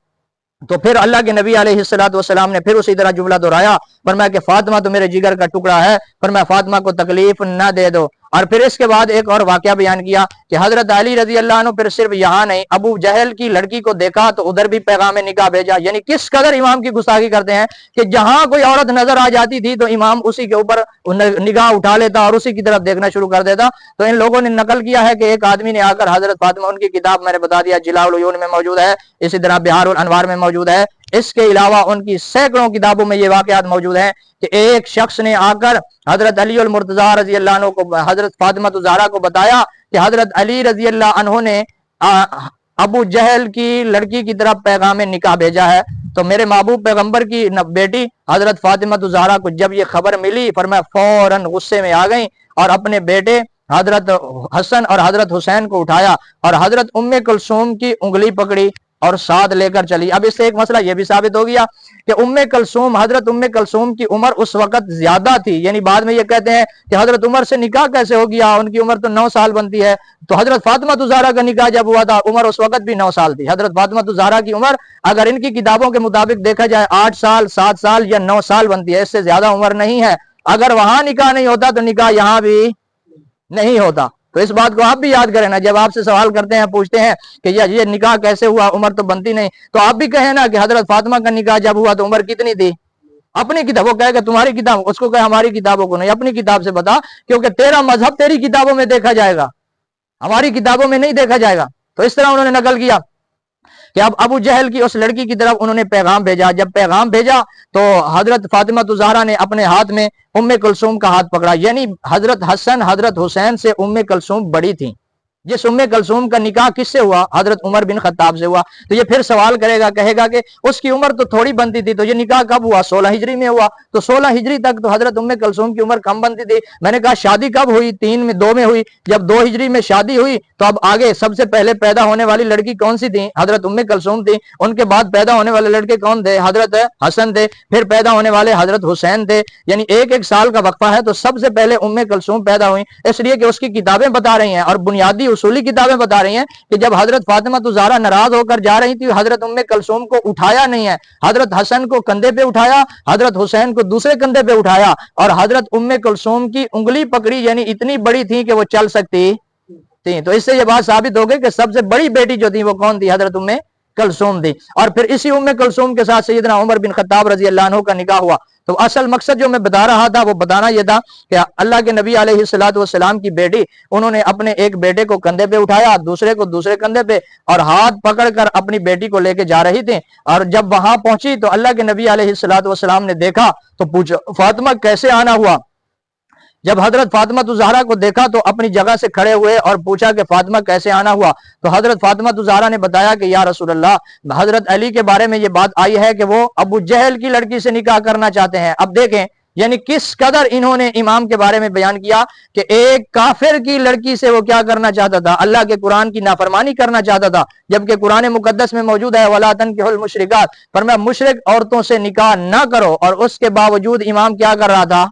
تو پھر اللہ کے نبی علیہ الصلوۃ والسلام نے پھر اسی طرح جملہ دہرایا، فرمایا کہ فاطمہ تو میرے جگر کا ٹکڑا ہے، فرمایا فاطمہ کو تکلیف نہ دے دو۔ اور پھر اس کے بعد ایک اور واقعہ بیان کیا کہ حضرت علی رضی اللہ عنہ پھر صرف یہاں نہیں، ابو جہل کی لڑکی کو دیکھا تو ادھر بھی پیغام نکاح بھیجا۔ یعنی کس قدر امام کی گستاخی کرتے ہیں کہ جہاں کوئی عورت نظر آ جاتی تھی تو امام اسی کے اوپر نگاہ اٹھا لیتا اور اسی کی طرف دیکھنا شروع کر دیتا۔ تو ان لوگوں نے نقل کیا ہے کہ ایک آدمی نے آ کر حضرت فاطمہ، ان کی کتاب میں نے بتا دیا جلاء العیون میں موجود ہے، اسی طرح بہار الانوار میں موجود ہے، اس کے علاوہ ان کی سینکڑوں کتابوں میں یہ واقعات موجود ہیں کہ ایک شخص نے آ کر حضرت علی المرتضیٰ رضی اللہ عنہ کو، حضرت فاطمہ الزہرا کو بتایا کہ حضرت علی رضی اللہ عنہ نے ابو جہل کی لڑکی کی طرف پیغام نکاح بھیجا ہے۔ تو میرے محبوب پیغمبر کی بیٹی حضرت فاطمہ الزہرا کو جب یہ خبر ملی، فرمایا فوراً غصے میں آ گئیں اور اپنے بیٹے حضرت حسن اور حضرت حسین کو اٹھایا اور حضرت ام کلثوم کی انگلی پکڑی اور ساتھ لے کر چلی۔ اب اس سے ایک مسئلہ یہ بھی ثابت ہو گیا کہ حضرت ام کلثوم کی عمر اس وقت زیادہ تھی، یعنی بعد میں یہ کہتے ہیں کہ حضرت عمر سے نکاح کیسے ہو گیا، ان کی عمر تو 9 سال بنتی ہے۔ تو حضرت فاطمہ الزہرا کا نکاح جب ہوا تھا عمر اس وقت بھی 9 سال تھی۔ حضرت فاطمہ الزہرا کی عمر اگر ان کی کتابوں کے مطابق دیکھا جائے 8 سال 7 سال یا 9 سال بنتی ہے، اس سے زیادہ عمر نہیں ہے۔ اگر وہاں نکاح نہیں ہوتا تو نکاح یہاں بھی نہیں ہوتا۔ تو اس بات کو آپ بھی یاد کریں نا، جب آپ سے سوال کرتے ہیں پوچھتے ہیں کہ یہ نکاح کیسے ہوا، عمر تو بنتی نہیں، تو آپ بھی کہیں نا کہ حضرت فاطمہ کا نکاح جب ہوا تو عمر کتنی تھی؟ اپنی کتاب، وہ کہے کہ تمہاری کتاب، اس کو کہے ہماری کتابوں کو نہیں، اپنی کتاب سے بتا، کیونکہ تیرا مذہب تیری کتابوں میں دیکھا جائے گا، ہماری کتابوں میں نہیں دیکھا جائے گا۔ تو اس طرح انہوں نے نقل کیا کہ اب ابو جہل کی اس لڑکی کی طرف انہوں نے پیغام بھیجا۔ جب پیغام بھیجا تو حضرت فاطمہ الزہرا نے اپنے ہاتھ میں ام کلثوم کا ہاتھ پکڑا، یعنی حضرت حسن حضرت حسین سے ام کلثوم بڑی تھی۔ جس ام کلثوم کا نکاح کس سے ہوا؟ حضرت عمر بن خطاب سے ہوا۔ تو یہ پھر سوال کرے گا، کہے گا کہ اس کی عمر تو تھوڑی بنتی تھی، تو یہ نکاح کب ہوا؟ 16 ہجری میں ہوا۔ تو 16 ہجری تک تو حضرت ام کلثوم کی عمر کم بنتی تھی۔ میں نے کہا شادی کب ہوئی؟ 2 میں ہوئی۔ جب 2 ہجری میں شادی ہوئی تو اب آگے سب سے پہلے پیدا ہونے والی لڑکی کون سی تھی؟ حضرت ام کلثوم تھی۔ ان کے بعد پیدا ہونے والے لڑکے کون تھے؟ حضرت حسن تھے۔ پھر پیدا ہونے والے حضرت حسین تھے۔ یعنی ایک سال کا وقفہ ہے، تو سب سے پہلے ام کلثوم پیدا ہوئی، اس لیے کہ اس کی کتابیں بتا رہی ہیں اور بنیادی اصولی کتابیں بتا رہی ہیں کہ جب حضرت فاطمہ الزہرا ناراض ہو کر جا رہی تھی، حضرت ام کلثوم کو اٹھایا نہیں ہے، حضرت حسن کو کندھے پہ اٹھایا، حضرت حسین کو دوسرے کندھے پہ اٹھایا اور حضرت ام کلثوم کی انگلی پکڑی، یعنی اتنی بڑی تھی کہ وہ چل سکتی تھی۔ تو اس سے یہ بات ثابت ہو گئی کہ سب سے بڑی بیٹی جو تھی وہ کون تھی؟ حضرت ام کلثوم تھی۔ اور پھر اسی ام کلثوم کے ساتھ سیدنا عمر بن خطاب رضی اللہ عنہ کا نکاح ہوا۔ تو اصل مقصد جو میں بتا رہا تھا وہ بتانا یہ تھا کہ اللہ کے نبی علیہ الصلوۃ والسلام کی بیٹی، انہوں نے اپنے ایک بیٹے کو کندھے پہ اٹھایا، دوسرے کو دوسرے کندھے پہ، اور ہاتھ پکڑ کر اپنی بیٹی کو لے کے جا رہی تھی۔ اور جب وہاں پہنچی تو اللہ کے نبی علیہ الصلوۃ والسلام نے دیکھا تو پوچھا فاطمہ کیسے آنا ہوا؟ جب حضرت فاطمہ الزہرا کو دیکھا تو اپنی جگہ سے کھڑے ہوئے اور پوچھا کہ فاطمہ کیسے آنا ہوا؟ تو حضرت فاطمہ الزہرا نے بتایا کہ یا رسول اللہ، حضرت علی کے بارے میں یہ بات آئی ہے کہ وہ ابو جہل کی لڑکی سے نکاح کرنا چاہتے ہیں۔ اب دیکھیں یعنی کس قدر انہوں نے امام کے بارے میں بیان کیا کہ ایک کافر کی لڑکی سے وہ کیا کرنا چاہتا تھا؟ اللہ کے قرآن کی نافرمانی کرنا چاہتا تھا، جبکہ قرآن مقدس میں موجود ہے وَلَا تَنكِحُوا الْمُشْرِكَاتِ، فرمایا مشرک عورتوں سے نکاح نہ کرو، اور اس کے باوجود امام کیا کر رہا تھا؟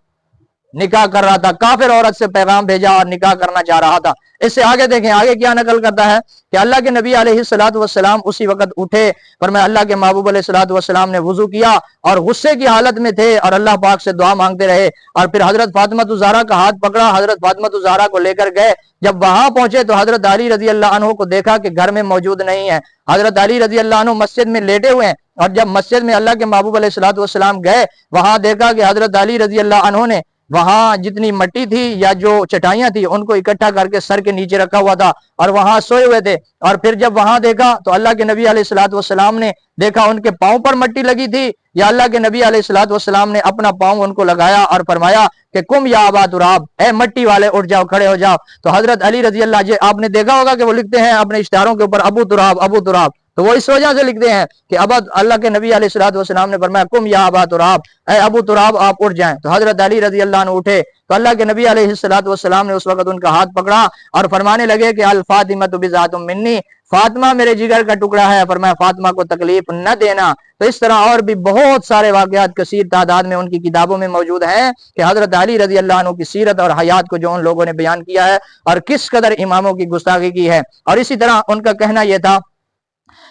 نکاح کر رہا تھا، کافر عورت سے پیغام بھیجا اور نکاح کرنا چاہ رہا تھا۔ اس سے آگے دیکھیں آگے کیا نقل کرتا ہے کہ اللہ کے نبی علیہ الصلوۃ والسلام اسی وقت اٹھے، فرمایا اللہ کے محبوب علیہ الصلوۃ والسلام نے وضو کیا اور غصے کی حالت میں تھے اور اللہ پاک سے دعا مانگتے رہے، اور پھر حضرت فاطمہ الزہرا کا ہاتھ پکڑا، حضرت فاطمہ الزہرا کو لے کر گئے۔ جب وہاں پہنچے تو حضرت علی رضی اللہ عنہ کو دیکھا کہ گھر میں موجود نہیں ہے۔ حضرت علی رضی اللہ عنہ مسجد میں لیٹے ہوئے ہیں، اور جب مسجد میں اللہ کے محبوب علیہ الصلوۃ والسلام گئے، وہاں دیکھا کہ حضرت علی رضی اللہ عنہ نے وہاں جتنی مٹی تھی یا جو چٹائیاں تھی ان کو اکٹھا کر کے سر کے نیچے رکھا ہوا تھا اور وہاں سوئے ہوئے تھے۔ اور پھر جب وہاں دیکھا تو اللہ کے نبی علیہ الصلوۃ والسلام نے دیکھا ان کے پاؤں پر مٹی لگی تھی، یا اللہ کے نبی علیہ الصلوۃ والسلام نے اپنا پاؤں ان کو لگایا اور فرمایا کہ کم یا ابا تراب، اے مٹی والے اٹھ جاؤ، کھڑے ہو جاؤ۔ تو حضرت علی رضی اللہ عنہ آپ نے دیکھا ہوگا کہ وہ لکھتے ہیں اپنے اشتہاروں کے اوپر ابو تراب ابو تراب، تو وہ اس وجہ سے لکھتے ہیں کہ اللہ کے نبی علیہ الصلوۃ والسلام نے فرمایا کم یا ابا تراب، اے ابو تراب آپ اٹھ جائیں۔ تو حضرت علی رضی اللہ عنہ اٹھے تو اللہ کے نبی علیہ الصلوۃ والسلام نے اس وقت ان کا ہاتھ پکڑا اور فرمانے لگے کہ الفاطمہ بذات منی، فاطمہ میرے جگر کا ٹکڑا ہے، فرمایا فاطمہ کو تکلیف نہ دینا۔ تو اس طرح اور بھی بہت سارے واقعات کثیر تعداد میں ان کی کتابوں میں موجود ہیں کہ حضرت علی رضی اللہ عنہ کی سیرت اور حیات کو جو ان لوگوں نے بیان کیا ہے اور کس قدر اماموں کی گستاخی کی ہے۔ اور اسی طرح ان کا کہنا یہ تھا،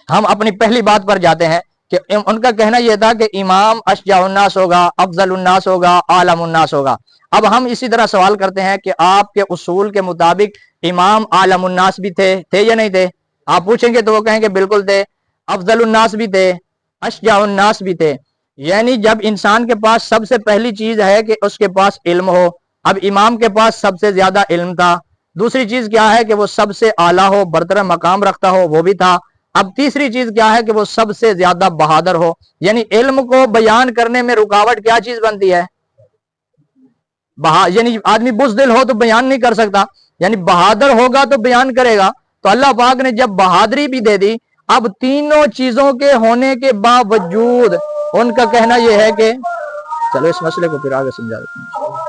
ہم اپنی پہلی بات پر جاتے ہیں کہ ان کا کہنا یہ تھا کہ امام اشجع الناس ہوگا، افضل الناس ہوگا، عالم الناس ہوگا۔ اب ہم اسی طرح سوال کرتے ہیں کہ آپ کے اصول کے مطابق امام عالم الناس بھی تھے یا نہیں تھے؟ آپ پوچھیں گے تو وہ کہیں گے بالکل تھے، افضل الناس بھی تھے، اشجع الناس بھی تھے۔ یعنی جب انسان کے پاس سب سے پہلی چیز ہے کہ اس کے پاس علم ہو، اب امام کے پاس سب سے زیادہ علم تھا۔ دوسری چیز کیا ہے کہ وہ سب سے اعلیٰ ہو، برتر مقام رکھتا ہو، وہ بھی تھا۔ اب تیسری چیز کیا ہے کہ وہ سب سے زیادہ بہادر ہو۔ یعنی علم کو بیان کرنے میں رکاوٹ کیا چیز بنتی ہے؟ یعنی آدمی بزدل ہو تو بیان نہیں کر سکتا، یعنی بہادر ہوگا تو بیان کرے گا۔ تو اللہ پاک نے جب بہادری بھی دے دی، اب تینوں چیزوں کے ہونے کے باوجود ان کا کہنا یہ ہے کہ چلو اس مسئلے کو پھر آگے سمجھا دیتے ہیں۔